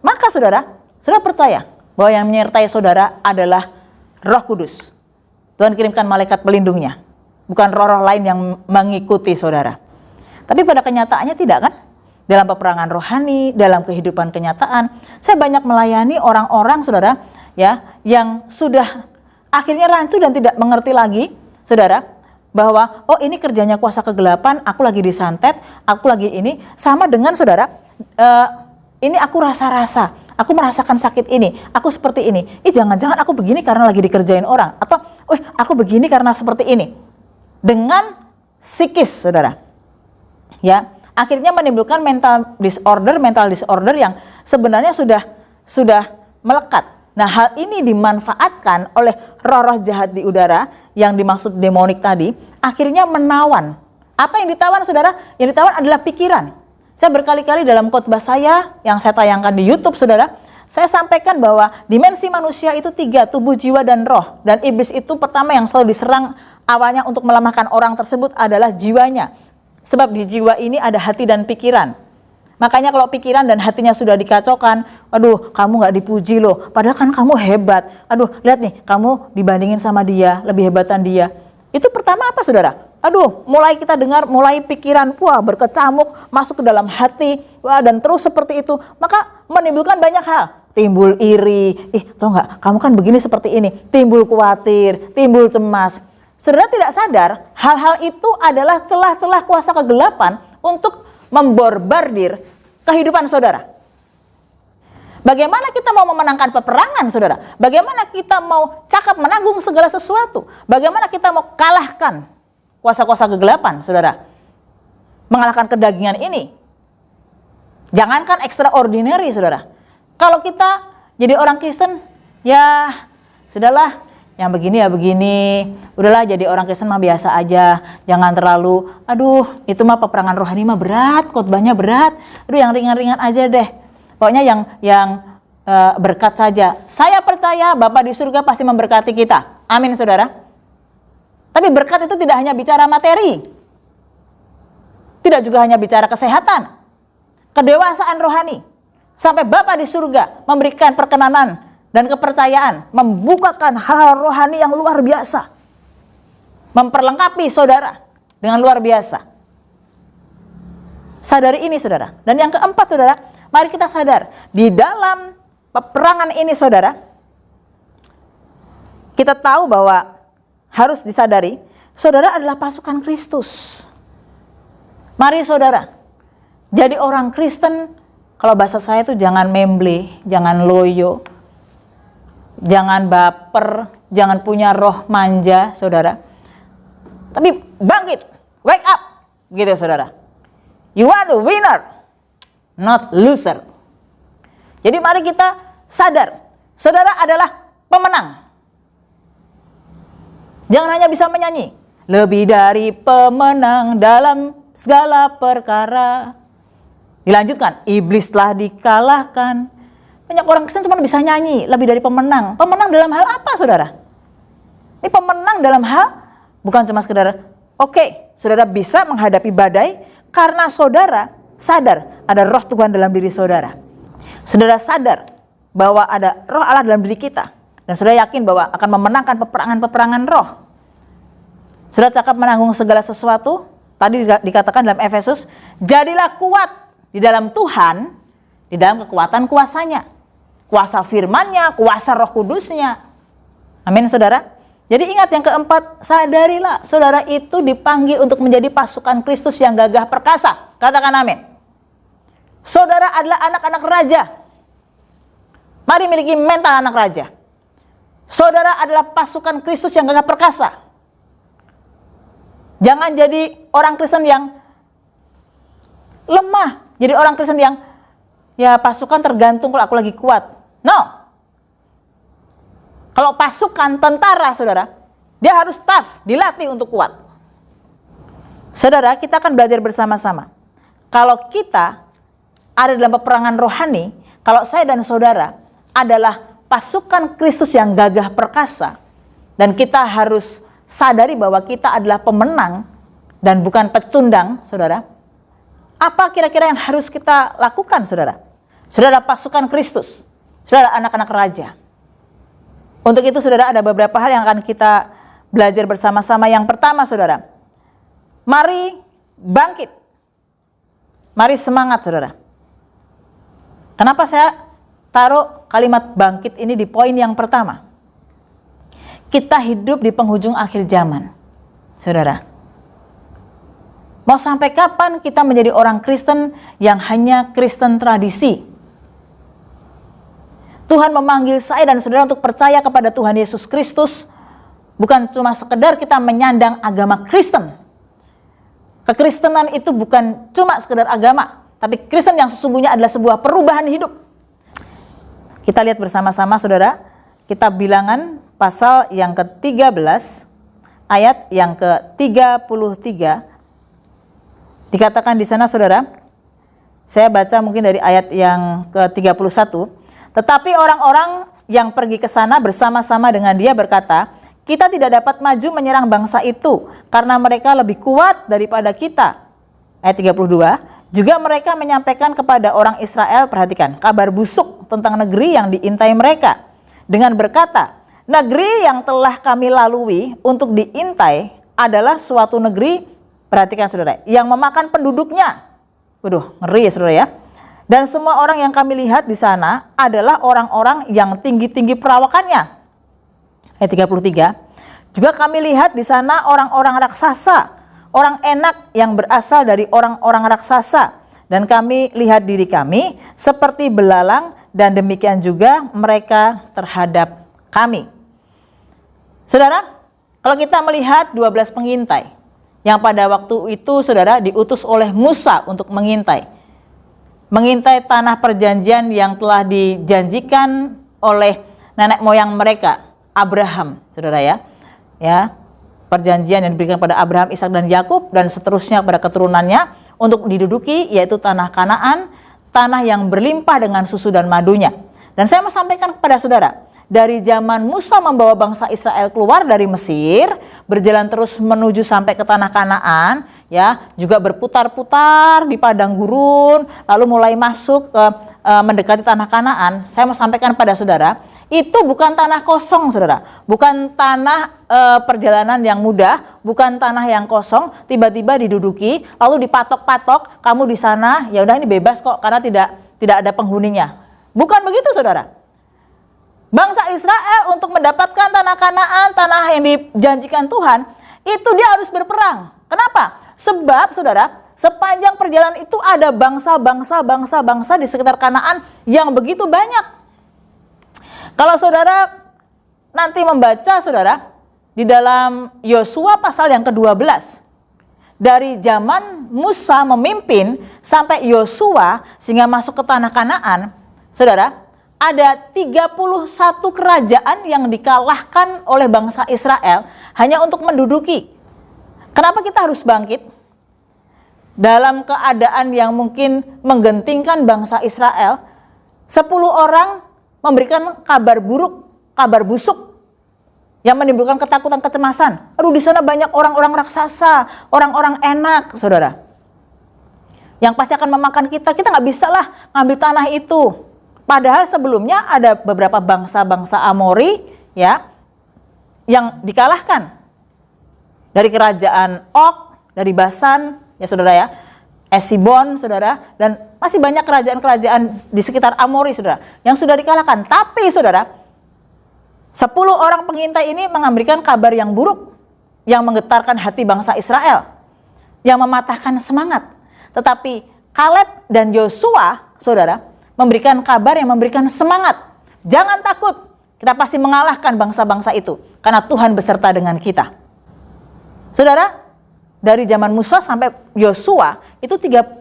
maka saudara percaya bahwa yang menyertai saudara adalah Roh Kudus. Tuhan kirimkan malaikat pelindungnya. bukan roh-roh lain yang mengikuti saudara. Tapi pada kenyataannya tidak kan? Dalam peperangan rohani, dalam kehidupan kenyataan, saya banyak melayani orang-orang saudara ya yang sudah akhirnya rancu dan tidak mengerti lagi saudara bahwa oh ini kerjanya kuasa kegelapan, aku lagi disantet, aku lagi ini, sama dengan saudara ini aku rasa-rasa, aku merasakan sakit ini, aku seperti ini. Jangan-jangan aku begini karena lagi dikerjain orang, atau aku begini karena seperti ini. Dengan psikis saudara ya, akhirnya menimbulkan mental disorder yang sebenarnya sudah melekat. Nah, hal ini dimanfaatkan oleh roh-roh jahat di udara yang dimaksud demonik tadi, akhirnya menawan. Apa yang ditawan saudara? Yang ditawan adalah pikiran. Saya berkali-kali dalam khotbah saya yang saya tayangkan di YouTube saudara, saya sampaikan bahwa dimensi manusia itu 3, tubuh, jiwa, dan roh. Dan iblis itu pertama yang selalu diserang awalnya untuk melemahkan orang tersebut adalah jiwanya. Sebab di jiwa ini ada hati dan pikiran. Makanya kalau pikiran dan hatinya sudah dikacaukan, aduh kamu gak dipuji loh, padahal kan kamu hebat. Aduh lihat nih, kamu dibandingin sama dia, lebih hebatan dia. Itu pertama apa saudara? Aduh mulai kita dengar, mulai pikiran berkecamuk, masuk ke dalam hati, dan terus seperti itu. Maka menimbulkan banyak hal. Timbul iri, tau gak, kamu kan begini seperti ini. Timbul khawatir, timbul cemas. Saudara tidak sadar, hal-hal itu adalah celah-celah kuasa kegelapan untuk memborbardir kehidupan saudara. Bagaimana kita mau memenangkan peperangan saudara? Bagaimana kita mau cakap menanggung segala sesuatu? Bagaimana kita mau kalahkan kuasa-kuasa kegelapan saudara? Mengalahkan kedagingan ini. Jangankan extraordinary saudara. Kalau kita jadi orang Kristen, ya sudahlah, yang begini ya begini, udahlah jadi orang Kristen mah biasa aja, jangan terlalu, aduh itu mah peperangan rohani mah berat, khotbahnya berat, aduh yang ringan-ringan aja deh, pokoknya yang berkat saja. Saya percaya Bapa di surga pasti memberkati kita, amin saudara. Tapi berkat itu tidak hanya bicara materi, tidak juga hanya bicara kesehatan, kedewasaan rohani, sampai Bapa di surga memberikan perkenanan dan kepercayaan, membukakan hal-hal rohani yang luar biasa, memperlengkapi saudara dengan luar biasa. Sadari ini saudara. Dan yang keempat saudara, mari kita sadar, di dalam peperangan ini saudara, kita tahu bahwa harus disadari, saudara adalah pasukan Kristus. Mari saudara, jadi orang Kristen, kalau bahasa saya itu jangan memble, jangan loyo, jangan baper, jangan punya roh manja, saudara. Tapi bangkit, wake up, gitu saudara. You are the winner, not loser. Jadi mari kita sadar, saudara adalah pemenang. Jangan hanya bisa menyanyi, lebih dari pemenang dalam segala perkara. Dilanjutkan, iblis telah dikalahkan. Banyak orang Kristen cuma bisa nyanyi, lebih dari pemenang. Pemenang dalam hal apa saudara? Ini pemenang dalam hal bukan cuma sekedar oke, saudara bisa menghadapi badai karena saudara sadar ada roh Tuhan dalam diri saudara. Saudara sadar bahwa ada roh Allah dalam diri kita. Dan saudara yakin bahwa akan memenangkan peperangan-peperangan roh. Saudara cakap menanggung segala sesuatu. Tadi dikatakan dalam Efesus, jadilah kuat di dalam Tuhan, di dalam kekuatan kuasanya. Kuasa firman-Nya, kuasa Roh Kudus-Nya. Amin saudara. Jadi ingat yang keempat, sadarilah saudara itu dipanggil untuk menjadi pasukan Kristus yang gagah perkasa. Katakan amin. Saudara adalah anak-anak raja. Mari miliki mental anak raja. Saudara adalah pasukan Kristus yang gagah perkasa. Jangan jadi orang Kristen yang lemah. Jadi orang Kristen yang ya pasukan tergantung kalau aku lagi kuat. No. Kalau pasukan tentara saudara, dia harus tough, dilatih untuk kuat. Saudara, kita akan belajar bersama-sama. Kalau kita ada dalam peperangan rohani, kalau saya dan saudara adalah pasukan Kristus yang gagah perkasa, dan kita harus sadari bahwa kita adalah pemenang dan bukan pecundang, saudara. Apa kira-kira yang harus kita lakukan, saudara? Saudara pasukan Kristus, saudara anak-anak raja. Untuk itu saudara ada beberapa hal yang akan kita belajar bersama-sama. Yang pertama saudara, mari bangkit. Mari semangat saudara. Kenapa saya taruh kalimat bangkit ini di poin yang pertama? Kita hidup di penghujung akhir zaman, saudara. Mau sampai kapan kita menjadi orang Kristen yang hanya Kristen tradisi? Tuhan memanggil saya dan saudara untuk percaya kepada Tuhan Yesus Kristus, bukan cuma sekedar kita menyandang agama Kristen. Kekristenan itu bukan cuma sekedar agama, tapi Kristen yang sesungguhnya adalah sebuah perubahan hidup. Kita lihat bersama-sama saudara, kitab Bilangan pasal yang ke-13 ayat yang ke-33. Dikatakan di sana saudara, saya baca mungkin dari ayat yang ke-31. Tetapi orang-orang yang pergi ke sana bersama-sama dengan dia berkata, kita tidak dapat maju menyerang bangsa itu karena mereka lebih kuat daripada kita. Ayat 32, juga mereka menyampaikan kepada orang Israel, perhatikan, kabar busuk tentang negeri yang diintai mereka. Dengan berkata, negeri yang telah kami lalui untuk diintai adalah suatu negeri, perhatikan saudara, yang memakan penduduknya. Waduh, ngeri ya saudara ya. Dan semua orang yang kami lihat di sana adalah orang-orang yang tinggi-tinggi perawakannya. Ayat 33. Juga kami lihat di sana orang-orang raksasa, orang enak yang berasal dari orang-orang raksasa. Dan kami lihat diri kami seperti belalang dan demikian juga mereka terhadap kami. Saudara, kalau kita melihat 12 pengintai yang pada waktu itu saudara diutus oleh Musa untuk mengintai tanah perjanjian yang telah dijanjikan oleh nenek moyang mereka, Abraham, saudara ya. Perjanjian yang diberikan pada Abraham, Ishak dan Yakub dan seterusnya pada keturunannya untuk diduduki, yaitu tanah Kanaan, tanah yang berlimpah dengan susu dan madunya. Dan saya mau sampaikan kepada saudara, dari zaman Musa membawa bangsa Israel keluar dari Mesir, berjalan terus menuju sampai ke tanah Kanaan, ya, juga berputar-putar di padang gurun, lalu mulai masuk ke mendekati tanah Kanaan. Saya mau sampaikan pada saudara, itu bukan tanah kosong saudara, bukan tanah perjalanan yang mudah, bukan tanah yang kosong, tiba-tiba diduduki, lalu dipatok-patok, kamu di sana, ya udah ini bebas kok karena tidak ada penghuninya. Bukan begitu saudara. Bangsa Israel untuk mendapatkan tanah Kanaan, tanah yang dijanjikan Tuhan, itu dia harus berperang. Kenapa? Sebab saudara, sepanjang perjalanan itu ada bangsa di sekitar Kanaan yang begitu banyak. Kalau saudara nanti membaca saudara di dalam Yosua pasal yang ke-12, dari zaman Musa memimpin sampai Yosua sehingga masuk ke tanah Kanaan, saudara, ada 31 kerajaan yang dikalahkan oleh bangsa Israel hanya untuk menduduki. Kenapa kita harus bangkit? Dalam keadaan yang mungkin menggentingkan bangsa Israel, 10 orang memberikan kabar buruk, kabar busuk yang menimbulkan ketakutan, kecemasan. Aduh, di sana banyak orang-orang raksasa, orang-orang enak, saudara. Yang pasti akan memakan kita nggak bisa lah ngambil tanah itu. Padahal sebelumnya ada beberapa bangsa-bangsa Amori ya yang dikalahkan dari kerajaan Og, dari Basan ya saudara ya, Esibon saudara, dan masih banyak kerajaan-kerajaan di sekitar Amori saudara yang sudah dikalahkan. Tapi saudara, 10 orang pengintai ini memberikan kabar yang buruk yang menggetarkan hati bangsa Israel, yang mematahkan semangat. Tetapi Kaleb dan Yosua saudara memberikan kabar yang memberikan semangat. Jangan takut, kita pasti mengalahkan bangsa-bangsa itu karena Tuhan beserta dengan kita. Saudara, dari zaman Musa sampai Yosua itu 31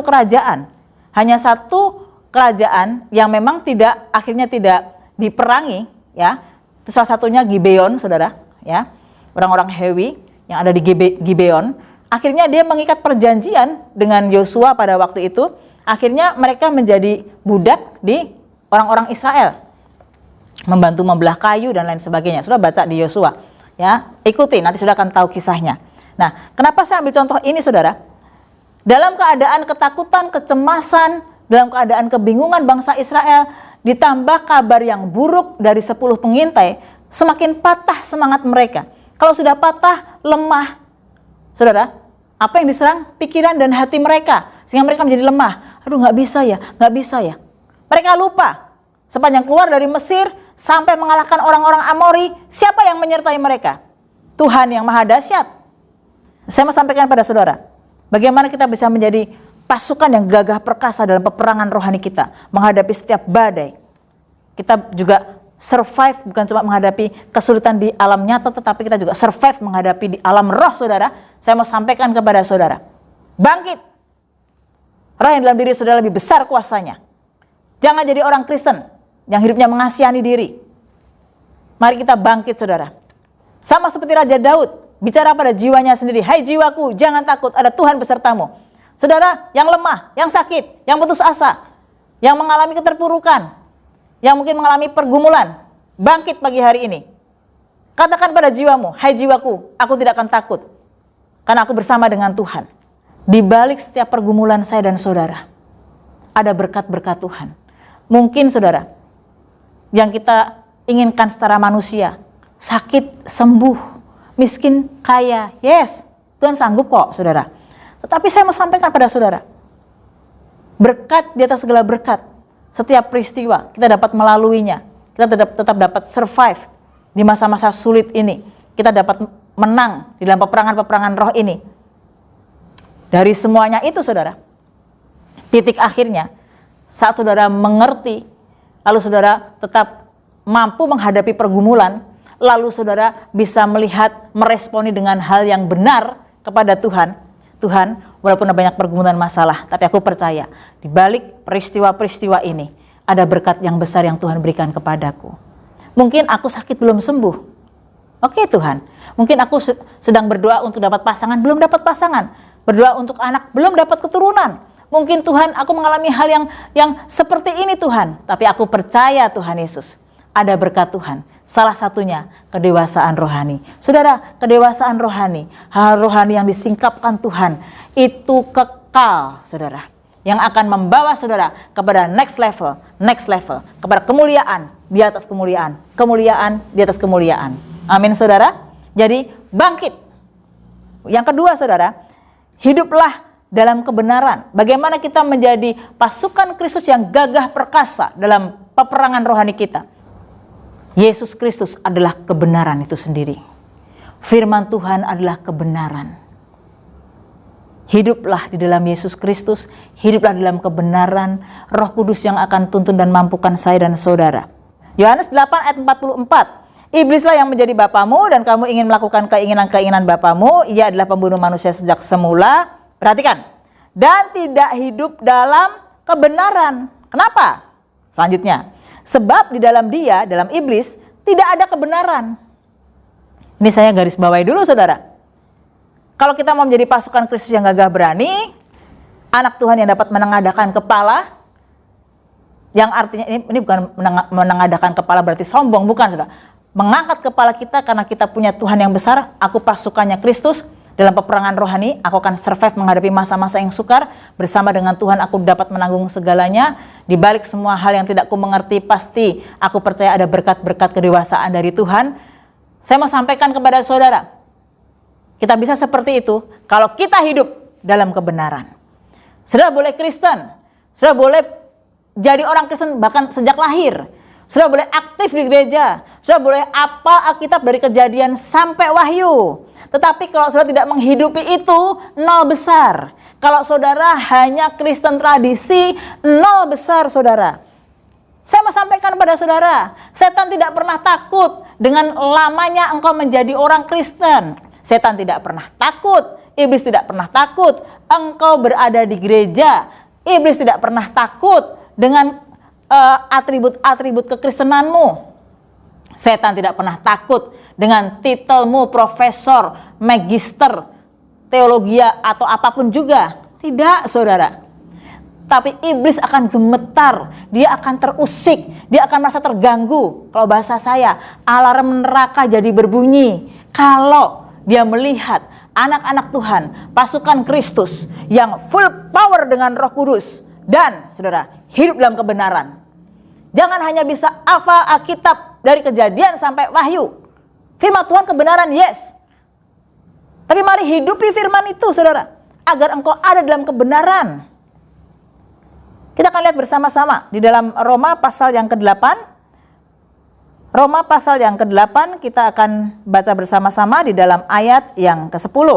kerajaan. Hanya satu kerajaan yang memang akhirnya tidak diperangi ya. Itu salah satunya Gibeon, saudara, ya. Orang-orang Hewi yang ada di Gibeon, akhirnya dia mengikat perjanjian dengan Yosua pada waktu itu. Akhirnya mereka menjadi budak di orang-orang Israel, membantu membelah kayu dan lain sebagainya. Sudah baca di Yosua, ya, ikuti nanti sudah akan tahu kisahnya. Nah, kenapa saya ambil contoh ini, saudara? Dalam keadaan ketakutan, kecemasan, dalam keadaan kebingungan bangsa Israel, ditambah kabar yang buruk dari 10 pengintai, semakin patah semangat mereka. Kalau sudah patah, lemah, saudara, apa yang diserang? Pikiran dan hati mereka, sehingga mereka menjadi lemah. Aduh, nggak bisa ya, nggak bisa ya. Mereka lupa, sepanjang keluar dari Mesir, sampai mengalahkan orang-orang Amori, siapa yang menyertai mereka? Tuhan yang maha dahsyat. Saya mau sampaikan pada saudara, bagaimana kita bisa menjadi pasukan yang gagah perkasa dalam peperangan rohani kita, menghadapi setiap badai. Kita juga survive, bukan cuma menghadapi kesulitan di alam nyata, tetapi kita juga survive menghadapi di alam roh, saudara. Saya mau sampaikan kepada saudara, bangkit. Roh yang dalam diri saudara lebih besar kuasanya. Jangan jadi orang Kristen yang hidupnya mengasihani diri. Mari kita bangkit, saudara. Sama seperti Raja Daud, bicara pada jiwanya sendiri, hai jiwaku, jangan takut, ada Tuhan besertamu. Saudara yang lemah, yang sakit, yang putus asa, yang mengalami keterpurukan, yang mungkin mengalami pergumulan, bangkit pagi hari ini. Katakan pada jiwamu, hai jiwaku, aku tidak akan takut, karena aku bersama dengan Tuhan. Di balik setiap pergumulan saya dan saudara, ada berkat-berkat Tuhan. Mungkin saudara, yang kita inginkan secara manusia, sakit, sembuh, miskin, kaya, yes, Tuhan sanggup kok saudara. Tetapi saya mau sampaikan pada saudara, berkat di atas segala berkat, setiap peristiwa kita dapat melaluinya, kita tetap dapat survive di masa-masa sulit ini, kita dapat menang di dalam peperangan-peperangan roh ini. Dari semuanya itu saudara, titik akhirnya, saat saudara mengerti, lalu saudara tetap mampu menghadapi pergumulan, lalu saudara bisa melihat, meresponi dengan hal yang benar kepada Tuhan. Tuhan, walaupun ada banyak pergumulan masalah, tapi aku percaya di balik peristiwa-peristiwa ini ada berkat yang besar yang Tuhan berikan kepadaku. Mungkin aku sakit belum sembuh. Oke Tuhan, mungkin aku sedang berdoa untuk dapat pasangan, belum dapat pasangan. Berdoa untuk anak, belum dapat keturunan. Mungkin Tuhan, aku mengalami hal yang seperti ini Tuhan, tapi aku percaya Tuhan Yesus, ada berkat Tuhan. Salah satunya kedewasaan rohani. Saudara, kedewasaan rohani, hal rohani yang disingkapkan Tuhan, itu kekal saudara. Yang akan membawa saudara kepada next level, kepada kemuliaan di atas kemuliaan, kemuliaan di atas kemuliaan. Amin saudara. Jadi bangkit. Yang kedua saudara, hiduplah dalam kebenaran. Bagaimana kita menjadi pasukan Kristus yang gagah perkasa dalam peperangan rohani kita. Yesus Kristus adalah kebenaran itu sendiri. Firman Tuhan adalah kebenaran. Hiduplah di dalam Yesus Kristus, hiduplah dalam kebenaran, Roh Kudus yang akan tuntun dan mampukan saya dan saudara. Yohanes 8 ayat 44. Iblislah yang menjadi bapamu dan kamu ingin melakukan keinginan-keinginan bapamu, ia adalah pembunuh manusia sejak semula. Perhatikan, dan tidak hidup dalam kebenaran. Kenapa? Selanjutnya, sebab di dalam dia, dalam iblis, tidak ada kebenaran. Ini saya garis bawahi dulu saudara. Kalau kita mau menjadi pasukan Kristus yang gagah berani, anak Tuhan yang dapat menengadahkan kepala, yang artinya ini bukan menengadahkan kepala berarti sombong, bukan saudara. Mengangkat kepala kita karena kita punya Tuhan yang besar, aku pasukannya Kristus. Dalam peperangan rohani, aku akan survive menghadapi masa-masa yang sukar. Bersama dengan Tuhan, aku dapat menanggung segalanya. Di balik semua hal yang tidak ku mengerti, pasti aku percaya ada berkat-berkat kedewasaan dari Tuhan. Saya mau sampaikan kepada saudara, kita bisa seperti itu kalau kita hidup dalam kebenaran. Saudara boleh Kristen, saudara boleh jadi orang Kristen bahkan sejak lahir. Saudara boleh aktif di gereja, saudara boleh apal Alkitab dari Kejadian sampai Wahyu. Tetapi kalau saudara tidak menghidupi itu, nol besar. Kalau saudara hanya Kristen tradisi, nol besar saudara. Saya mau sampaikan kepada saudara, setan tidak pernah takut dengan lamanya engkau menjadi orang Kristen. Setan tidak pernah takut, iblis tidak pernah takut engkau berada di gereja. Iblis tidak pernah takut dengan atribut-atribut kekristenanmu. Setan tidak pernah takut dengan titelmu profesor, magister, teologia atau apapun juga. Tidak saudara. Tapi iblis akan gemetar, dia akan terusik, dia akan merasa terganggu. Kalau bahasa saya, alarm neraka jadi berbunyi. Kalau dia melihat anak-anak Tuhan, pasukan Kristus yang full power dengan Roh Kudus. Dan saudara, hidup dalam kebenaran. Jangan hanya bisa hafal Alkitab dari Kejadian sampai Wahyu. Firman Tuhan kebenaran, yes. Tapi mari hidupi firman itu, saudara, agar engkau ada dalam kebenaran. Kita akan lihat bersama-sama di dalam Roma pasal yang ke-8. Roma pasal yang ke-8 kita akan baca bersama-sama di dalam ayat yang ke-10.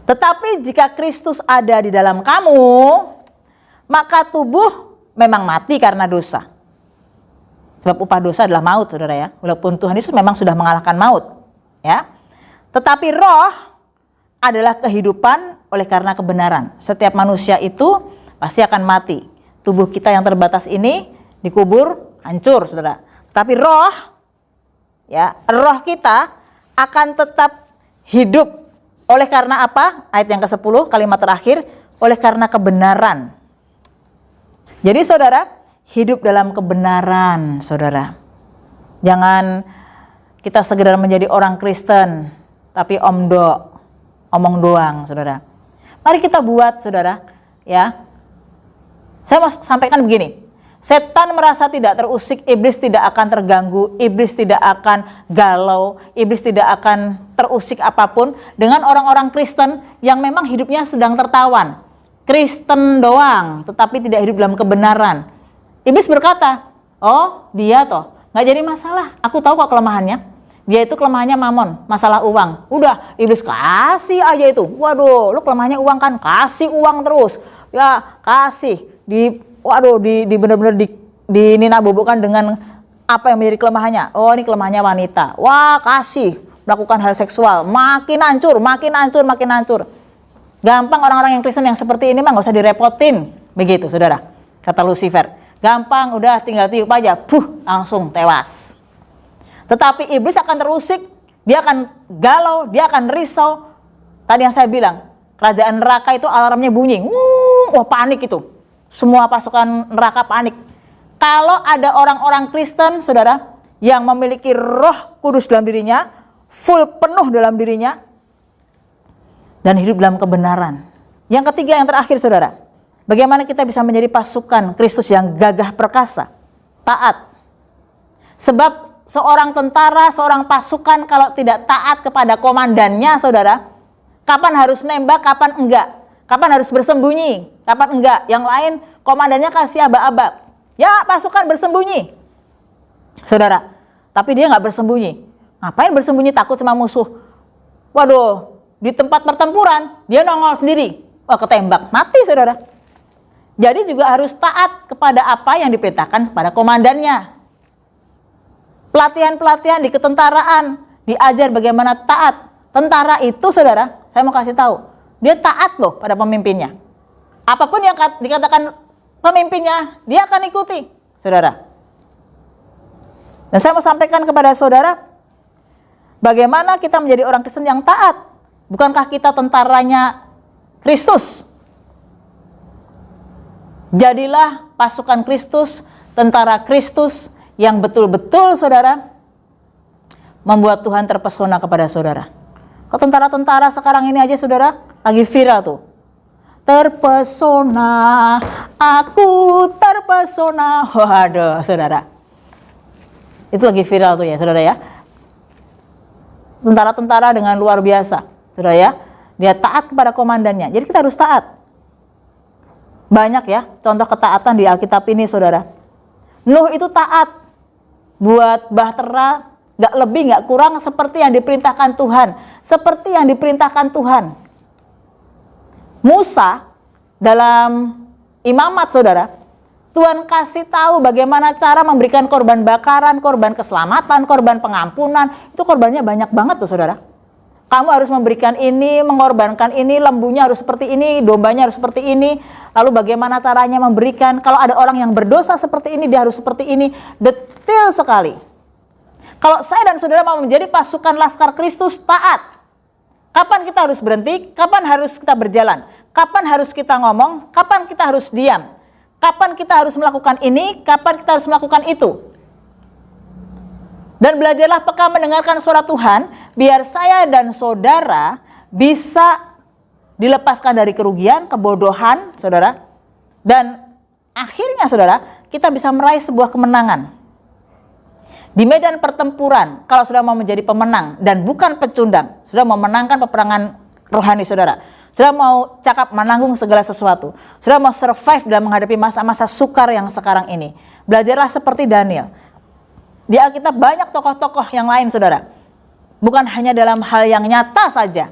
Tetapi jika Kristus ada di dalam kamu, maka tubuh memang mati karena dosa. Sebab upah dosa adalah maut, saudara ya. Walaupun Tuhan Yesus memang sudah mengalahkan maut, ya. Tetapi roh adalah kehidupan oleh karena kebenaran. Setiap manusia itu pasti akan mati. Tubuh kita yang terbatas ini dikubur, hancur, saudara. Tapi roh, ya, roh kita akan tetap hidup. Oleh karena apa? Ayat yang ke-10, kalimat terakhir, oleh karena kebenaran. Jadi saudara, hidup dalam kebenaran, saudara. Jangan kita segera menjadi orang Kristen, tapi omong doang, saudara. Mari kita buat, saudara, ya. Saya mau sampaikan begini. Setan merasa tidak terusik, iblis tidak akan terganggu, iblis tidak akan galau, iblis tidak akan terusik apapun dengan orang-orang Kristen yang memang hidupnya sedang tertawan. Kristen doang, tetapi tidak hidup dalam kebenaran. Iblis berkata, oh dia toh, gak jadi masalah, aku tahu kok kelemahannya. Dia itu kelemahannya mamon, masalah uang. Udah, iblis kasih aja itu. Waduh, lu kelemahannya uang kan, kasih uang terus. Ya, kasih. Di benar-benar dininabobokan dengan apa yang menjadi kelemahannya. Oh, ini kelemahannya wanita. Wah, kasih melakukan hal seksual. Makin hancur. Gampang orang-orang yang Kristen yang seperti ini mah gak usah direpotin. Begitu, saudara. Kata Lucifer. Gampang, udah tinggal tiup aja. Langsung tewas. Tetapi iblis akan terusik. Dia akan galau, dia akan risau. Tadi yang saya bilang, kerajaan neraka itu alarmnya bunyi. Wah, panik itu. Semua pasukan neraka panik. Kalau ada orang-orang Kristen, saudara, yang memiliki Roh Kudus dalam dirinya, full penuh dalam dirinya, dan hidup dalam kebenaran. Yang ketiga, yang terakhir, saudara, bagaimana kita bisa menjadi pasukan Kristus yang gagah perkasa, taat. Sebab seorang tentara, seorang pasukan kalau tidak taat kepada komandannya, saudara, kapan harus nembak, kapan enggak. Kapan harus bersembunyi, kapan enggak. Yang lain komandannya kasih aba-aba. Ya, pasukan bersembunyi. Saudara, tapi dia nggak bersembunyi. Ngapain bersembunyi takut sama musuh? Waduh, di tempat pertempuran dia nongol sendiri. Wah, ketembak, mati, saudara. Jadi juga harus taat kepada apa yang diperintahkan kepada komandannya. Pelatihan-pelatihan di ketentaraan, diajar bagaimana taat. Tentara itu, saudara, saya mau kasih tahu. Dia taat loh pada pemimpinnya. Apapun yang dikatakan pemimpinnya, dia akan ikuti, saudara. Dan saya mau sampaikan kepada saudara, bagaimana kita menjadi orang Kristen yang taat. Bukankah kita tentaranya Kristus? Jadilah pasukan Kristus, tentara Kristus yang betul-betul, saudara, membuat Tuhan terpesona kepada saudara. Kalau tentara-tentara sekarang ini aja, saudara, lagi viral tuh. Terpesona, aku terpesona. Waduh, saudara. Itu lagi viral tuh ya, saudara ya. Tentara-tentara dengan luar biasa, saudara ya. Dia taat kepada komandannya. Jadi kita harus taat. Banyak ya contoh ketaatan di Alkitab ini, saudara. Nuh itu taat. Buat bahtera, gak lebih gak kurang seperti yang diperintahkan Tuhan. Seperti yang diperintahkan Tuhan. Musa dalam imamat, saudara, Tuhan kasih tahu bagaimana cara memberikan korban bakaran, korban keselamatan, korban pengampunan. Itu korbannya banyak banget tuh, saudara. Kamu harus memberikan ini, mengorbankan ini, lembunya harus seperti ini, dombanya harus seperti ini. Lalu bagaimana caranya memberikan, kalau ada orang yang berdosa seperti ini, dia harus seperti ini. Detail sekali. Kalau saya dan saudara mau menjadi pasukan Laskar Kristus, taat. Kapan kita harus berhenti? Kapan harus kita berjalan? Kapan harus kita ngomong? Kapan kita harus diam? Kapan kita harus melakukan ini? Kapan kita harus melakukan itu? Dan belajarlah peka mendengarkan suara Tuhan, biar saya dan saudara bisa dilepaskan dari kerugian, kebodohan, saudara. Dan akhirnya, saudara, kita bisa meraih sebuah kemenangan. Di medan pertempuran, kalau sudah mau menjadi pemenang dan bukan pecundang, sudah mau memenangkan peperangan rohani saudara, sudah mau cakap menanggung segala sesuatu, sudah mau survive dalam menghadapi masa-masa sukar yang sekarang ini, belajarlah seperti Daniel. Di Alkitab banyak tokoh-tokoh yang lain saudara, bukan hanya dalam hal yang nyata saja,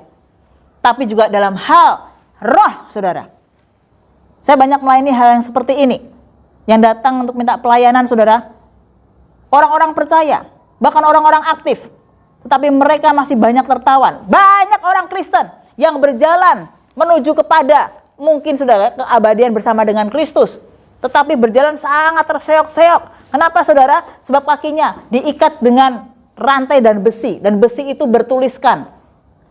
tapi juga dalam hal roh saudara. Saya banyak melayani hal yang seperti ini, yang datang untuk minta pelayanan saudara, orang-orang percaya, bahkan orang-orang aktif, tetapi mereka masih banyak tertawan. Banyak orang Kristen yang berjalan menuju kepada mungkin saudara keabadian bersama dengan Kristus, tetapi berjalan sangat terseok-seok. Kenapa saudara? Sebab kakinya diikat dengan rantai dan besi itu bertuliskan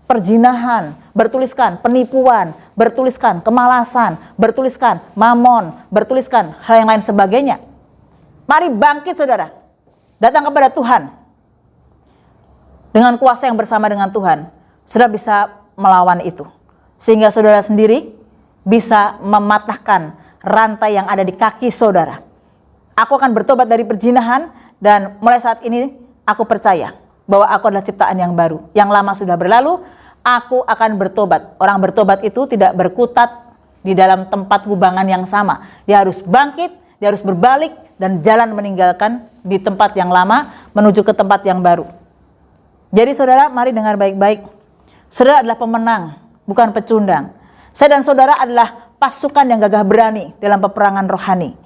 perjinahan, bertuliskan penipuan, bertuliskan kemalasan, bertuliskan mamon, bertuliskan hal yang lain sebagainya. Mari bangkit saudara, datang kepada Tuhan. Dengan kuasa yang bersama dengan Tuhan, saudara bisa melawan itu. Sehingga saudara sendiri bisa mematahkan rantai yang ada di kaki saudara. Aku akan bertobat dari perjinahan dan mulai saat ini aku percaya bahwa aku adalah ciptaan yang baru. Yang lama sudah berlalu, aku akan bertobat. Orang bertobat itu tidak berkutat di dalam tempat kubangan yang sama. Dia harus bangkit, dia harus berbalik dan jalan meninggalkan di tempat yang lama menuju ke tempat yang baru. Jadi saudara, mari dengar baik-baik. Saudara adalah pemenang, bukan pecundang. Saya dan saudara adalah pasukan yang gagah berani dalam peperangan rohani.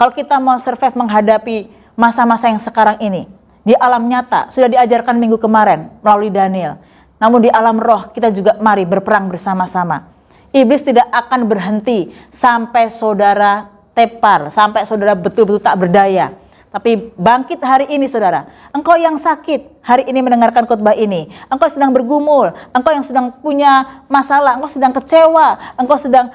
Kalau kita mau survive menghadapi masa-masa yang sekarang ini, di alam nyata sudah diajarkan minggu kemarin melalui Daniel. Namun di alam roh kita juga mari berperang bersama-sama. Iblis tidak akan berhenti sampai saudara tepar, sampai saudara betul-betul tak berdaya. Tapi bangkit hari ini saudara. Engkau yang sakit hari ini mendengarkan khotbah ini. Engkau sedang bergumul, engkau yang sedang punya masalah, engkau sedang kecewa, engkau sedang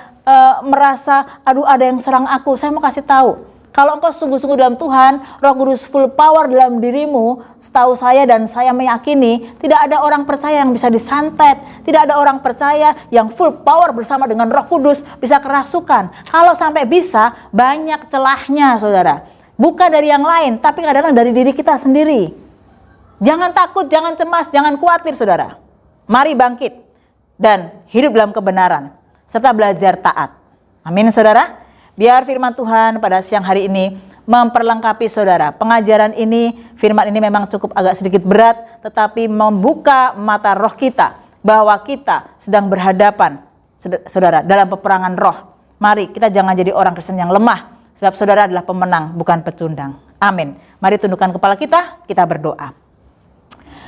merasa aduh ada yang serang aku. Saya mau kasih tahu, kalau engkau sungguh-sungguh dalam Tuhan, Roh Kudus full power dalam dirimu, setahu saya dan saya meyakini tidak ada orang percaya yang bisa disantet, tidak ada orang percaya yang full power bersama dengan Roh Kudus bisa kerasukan. Kalau sampai bisa, banyak celahnya saudara. Bukan dari yang lain, tapi kadang-kadang dari diri kita sendiri. Jangan takut, jangan cemas, jangan khawatir saudara. Mari bangkit dan hidup dalam kebenaran, serta belajar taat. Amin saudara. Biar firman Tuhan pada siang hari ini memperlengkapi saudara. Pengajaran ini, firman ini memang cukup agak sedikit berat, tetapi membuka mata roh kita bahwa kita sedang berhadapan saudara dalam peperangan roh. Mari kita jangan jadi orang Kristen yang lemah, sebab saudara adalah pemenang, bukan pecundang. Amin. Mari tundukkan kepala kita berdoa.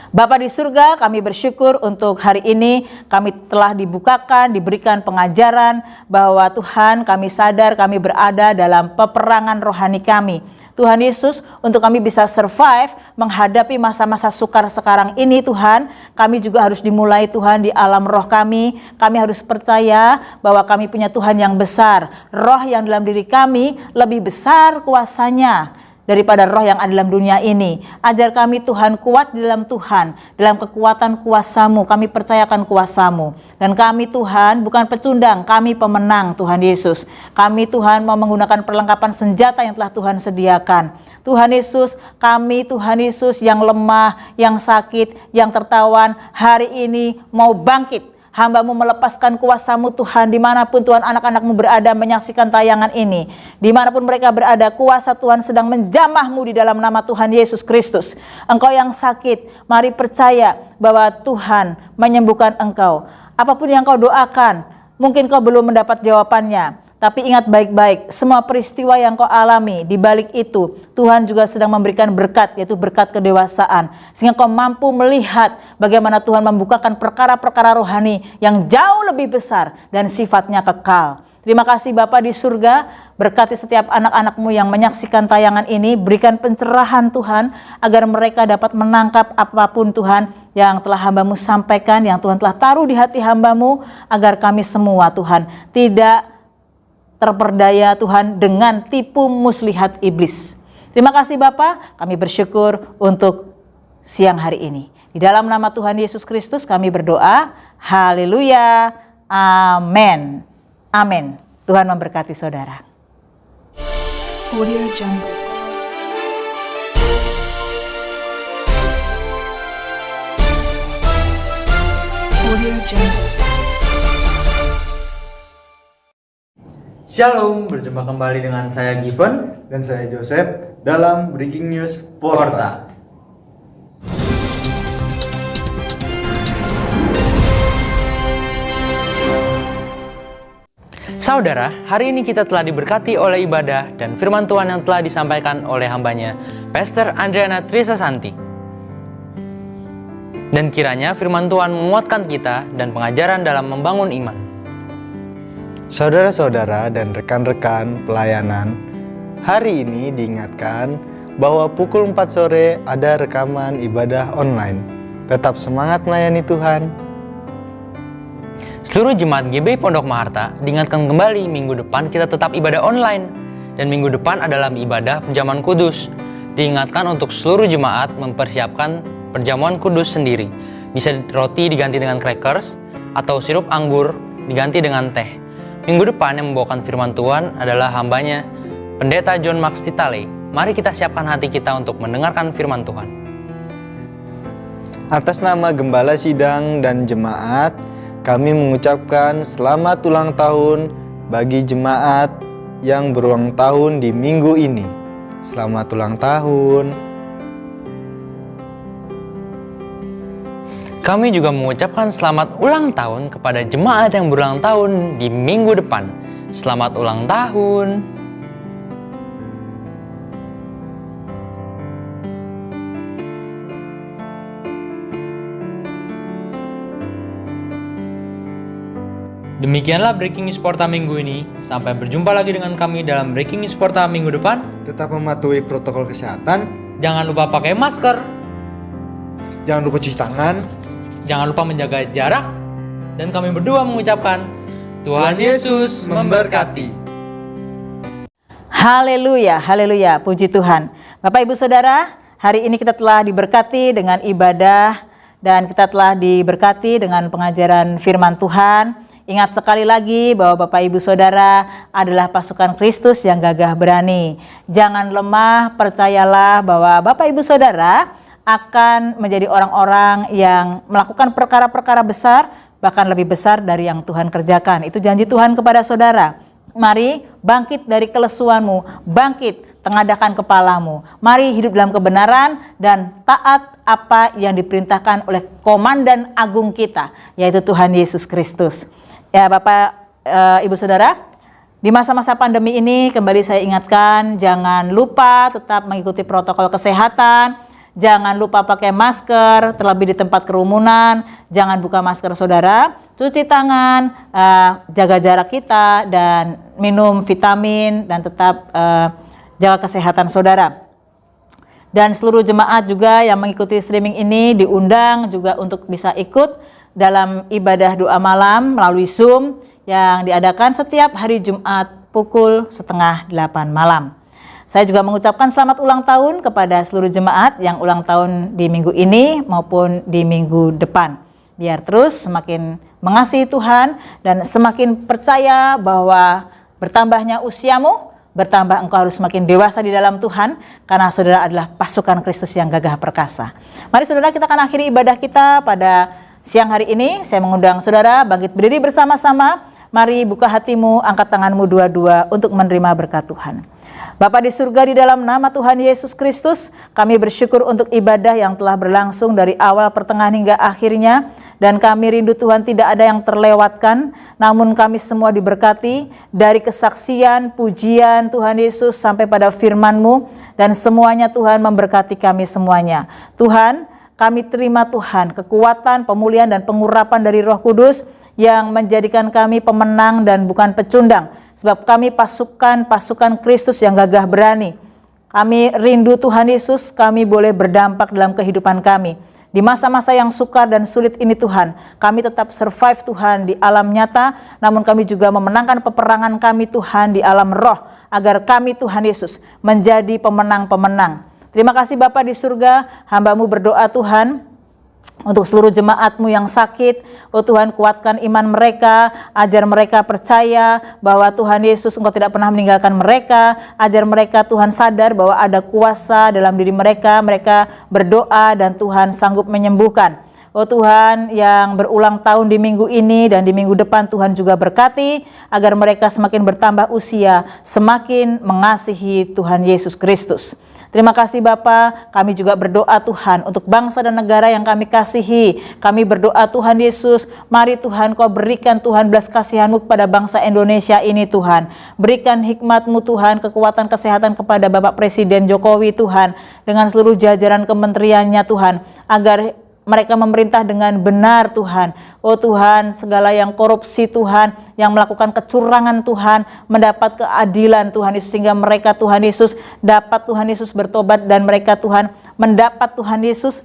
Bapa di surga, kami bersyukur untuk hari ini kami telah dibukakan, diberikan pengajaran bahwa Tuhan kami sadar kami berada dalam peperangan rohani kami. Tuhan Yesus, untuk kami bisa survive menghadapi masa-masa sukar sekarang ini Tuhan, kami juga harus dimulai Tuhan di alam roh kami. Kami harus percaya bahwa kami punya Tuhan yang besar. Roh yang dalam diri kami lebih besar kuasanya daripada roh yang ada dalam dunia ini. Ajar kami Tuhan kuat di dalam Tuhan, dalam kekuatan kuasa-Mu, kami percayakan kuasa-Mu. Dan kami Tuhan bukan pecundang, kami pemenang Tuhan Yesus. Kami Tuhan mau menggunakan perlengkapan senjata yang telah Tuhan sediakan. Tuhan Yesus, kami Tuhan Yesus yang lemah, yang sakit, yang tertawan, hari ini mau bangkit. Hamba-Mu melepaskan kuasa-Mu Tuhan, dimanapun Tuhan anak-anak-Mu berada menyaksikan tayangan ini. Dimanapun mereka berada, kuasa Tuhan sedang menjamah-Mu di dalam nama Tuhan Yesus Kristus. Engkau yang sakit, mari percaya bahwa Tuhan menyembuhkan engkau. Apapun yang kau doakan, mungkin kau belum mendapat jawabannya. Tapi ingat baik-baik, semua peristiwa yang kau alami, di balik itu Tuhan juga sedang memberikan berkat, yaitu berkat kedewasaan. Sehingga kau mampu melihat bagaimana Tuhan membukakan perkara-perkara rohani yang jauh lebih besar dan sifatnya kekal. Terima kasih Bapa di surga, berkati setiap anak-anak-Mu yang menyaksikan tayangan ini, berikan pencerahan Tuhan, agar mereka dapat menangkap apapun Tuhan yang telah hamba-Mu sampaikan, yang Tuhan telah taruh di hati hamba-Mu, agar kami semua Tuhan tidak terperdaya Tuhan dengan tipu muslihat iblis. Terima kasih Bapa, kami bersyukur untuk siang hari ini. Di dalam nama Tuhan Yesus Kristus kami berdoa. Haleluya. Amin. Amin. Tuhan memberkati saudara. Audio Jungle. Shalom, berjumpa kembali dengan saya Given Dan saya Joseph dalam Breaking News Porta. Saudara, hari ini kita telah diberkati oleh ibadah dan firman Tuhan yang telah disampaikan oleh hambanya, Pastor Andriana Trisasanti. Dan kiranya firman Tuhan menguatkan kita dan pengajaran dalam membangun iman. Saudara-saudara dan rekan-rekan pelayanan, hari ini diingatkan bahwa pukul 4 sore ada rekaman ibadah online. Tetap semangat melayani Tuhan. Seluruh jemaat GBI Pondok Maharta diingatkan kembali minggu depan kita tetap ibadah online. Dan minggu depan adalah ibadah perjamuan kudus. Diingatkan untuk seluruh jemaat mempersiapkan perjamuan kudus sendiri. Bisa roti diganti dengan crackers atau sirup anggur diganti dengan teh. Minggu depan yang membawakan firman Tuhan adalah hambanya, Pendeta John Max Titale. Mari kita siapkan hati kita untuk mendengarkan firman Tuhan. Atas nama Gembala Sidang dan Jemaat, kami mengucapkan selamat ulang tahun bagi jemaat yang berulang tahun di minggu ini. Selamat ulang tahun. Kami juga mengucapkan selamat ulang tahun kepada jemaat yang berulang tahun di minggu depan. Selamat ulang tahun. Demikianlah Breaking News Porta minggu ini. Sampai berjumpa lagi dengan kami dalam Breaking News Porta minggu depan. Tetap mematuhi protokol kesehatan. Jangan lupa pakai masker. Jangan lupa cuci tangan. Jangan lupa menjaga jarak. Dan kami berdua mengucapkan Tuhan Yesus memberkati. Haleluya, haleluya, puji Tuhan. Bapak Ibu Saudara, hari ini kita telah diberkati dengan ibadah dan kita telah diberkati dengan pengajaran firman Tuhan. Ingat sekali lagi bahwa Bapak Ibu Saudara adalah pasukan Kristus yang gagah berani. Jangan lemah, percayalah bahwa Bapak Ibu Saudara akan menjadi orang-orang yang melakukan perkara-perkara besar, bahkan lebih besar dari yang Tuhan kerjakan. Itu janji Tuhan kepada saudara. Mari bangkit dari kelesuanmu, bangkit, tengadahkan kepalamu. Mari hidup dalam kebenaran dan taat apa yang diperintahkan oleh Komandan Agung kita, yaitu Tuhan Yesus Kristus. Ya Bapak, Ibu Saudara, di masa-masa pandemi ini kembali saya ingatkan, jangan lupa tetap mengikuti protokol kesehatan, jangan lupa pakai masker, terlebih di tempat kerumunan, jangan buka masker saudara, cuci tangan, jaga jarak kita, dan minum vitamin, dan tetap jaga kesehatan saudara. Dan seluruh jemaat juga yang mengikuti streaming ini diundang juga untuk bisa ikut dalam ibadah doa malam melalui Zoom yang diadakan setiap hari Jumat pukul 7:30 malam. Saya juga mengucapkan selamat ulang tahun kepada seluruh jemaat yang ulang tahun di minggu ini maupun di minggu depan. Biar terus semakin mengasihi Tuhan dan semakin percaya bahwa bertambahnya usiamu, bertambah engkau harus semakin dewasa di dalam Tuhan, karena saudara adalah pasukan Kristus yang gagah perkasa. Mari saudara, kita akan akhiri ibadah kita pada siang hari ini. Saya mengundang saudara bangkit berdiri bersama-sama. Mari buka hatimu, angkat tanganmu dua-dua untuk menerima berkat Tuhan. Bapa di surga, di dalam nama Tuhan Yesus Kristus, kami bersyukur untuk ibadah yang telah berlangsung dari awal, pertengahan hingga akhirnya. Dan kami rindu Tuhan tidak ada yang terlewatkan, namun kami semua diberkati dari kesaksian, pujian Tuhan Yesus sampai pada firman-Mu. Dan semuanya Tuhan memberkati kami semuanya. Tuhan, kami terima Tuhan kekuatan, pemulihan dan pengurapan dari Roh Kudus yang menjadikan kami pemenang dan bukan pecundang. Sebab kami pasukan Kristus yang gagah berani. Kami rindu Tuhan Yesus, kami boleh berdampak dalam kehidupan kami. Di masa-masa yang sukar dan sulit ini Tuhan, kami tetap survive Tuhan di alam nyata, namun kami juga memenangkan peperangan kami Tuhan di alam roh, agar kami Tuhan Yesus menjadi pemenang-pemenang. Terima kasih Bapa di surga, hamba-Mu berdoa Tuhan untuk seluruh jemaat-Mu yang sakit. Oh Tuhan, kuatkan iman mereka, ajar mereka percaya bahwa Tuhan Yesus Engkau tidak pernah meninggalkan mereka. Ajar mereka Tuhan sadar bahwa ada kuasa dalam diri mereka, mereka berdoa dan Tuhan sanggup menyembuhkan. Oh Tuhan, yang berulang tahun di minggu ini dan di minggu depan, Tuhan juga berkati agar mereka semakin bertambah usia, semakin mengasihi Tuhan Yesus Kristus. Terima kasih Bapa, kami juga berdoa Tuhan untuk bangsa dan negara yang kami kasihi. Kami berdoa Tuhan Yesus, mari Tuhan Kau berikan Tuhan belas kasihan-Mu kepada bangsa Indonesia ini Tuhan. Berikan hikmat-Mu Tuhan, kekuatan kesehatan kepada Bapak Presiden Jokowi Tuhan, dengan seluruh jajaran kementeriannya Tuhan, agar mereka memerintah dengan benar Tuhan. Oh Tuhan, segala yang korupsi Tuhan, yang melakukan kecurangan Tuhan, mendapat keadilan Tuhan Yesus, sehingga mereka Tuhan Yesus dapat Tuhan Yesus bertobat, dan mereka Tuhan mendapat Tuhan Yesus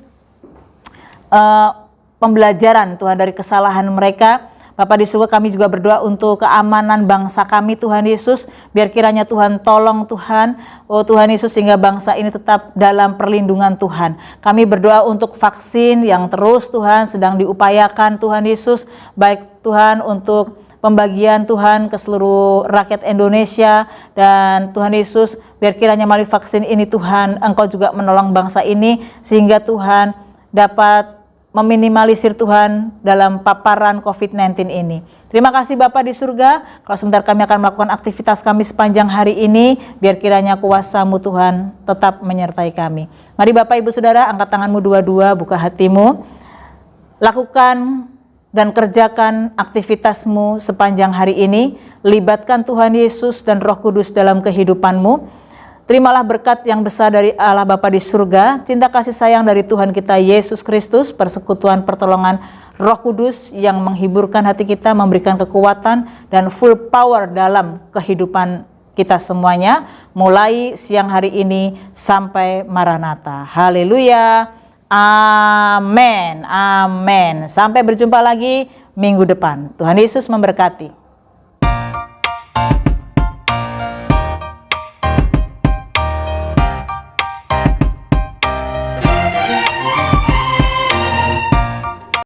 pembelajaran Tuhan dari kesalahan mereka. Bapa di surga, kami juga berdoa untuk keamanan bangsa kami Tuhan Yesus. Biar kiranya Tuhan tolong Tuhan, oh Tuhan Yesus, sehingga bangsa ini tetap dalam perlindungan Tuhan. Kami berdoa untuk vaksin yang terus Tuhan sedang diupayakan Tuhan Yesus. Baik Tuhan untuk pembagian Tuhan ke seluruh rakyat Indonesia. Dan Tuhan Yesus, biar kiranya melalui vaksin ini Tuhan, Engkau juga menolong bangsa ini, sehingga Tuhan dapat meminimalisir Tuhan dalam paparan COVID-19 ini. Terima kasih Bapa di surga. Kalau sebentar kami akan melakukan aktivitas kami sepanjang hari ini, biar kiranya kuasa-Mu Tuhan tetap menyertai kami. Mari Bapak Ibu Saudara, angkat tanganmu dua-dua, buka hatimu. Lakukan dan kerjakan aktivitasmu sepanjang hari ini. Libatkan Tuhan Yesus dan Roh Kudus dalam kehidupanmu. Terimalah berkat yang besar dari Allah Bapa di surga, cinta kasih sayang dari Tuhan kita Yesus Kristus, persekutuan pertolongan Roh Kudus yang menghiburkan hati kita, memberikan kekuatan dan full power dalam kehidupan kita semuanya, mulai siang hari ini sampai Maranatha. Haleluya. Amin. Amin. Sampai berjumpa lagi minggu depan. Tuhan Yesus memberkati.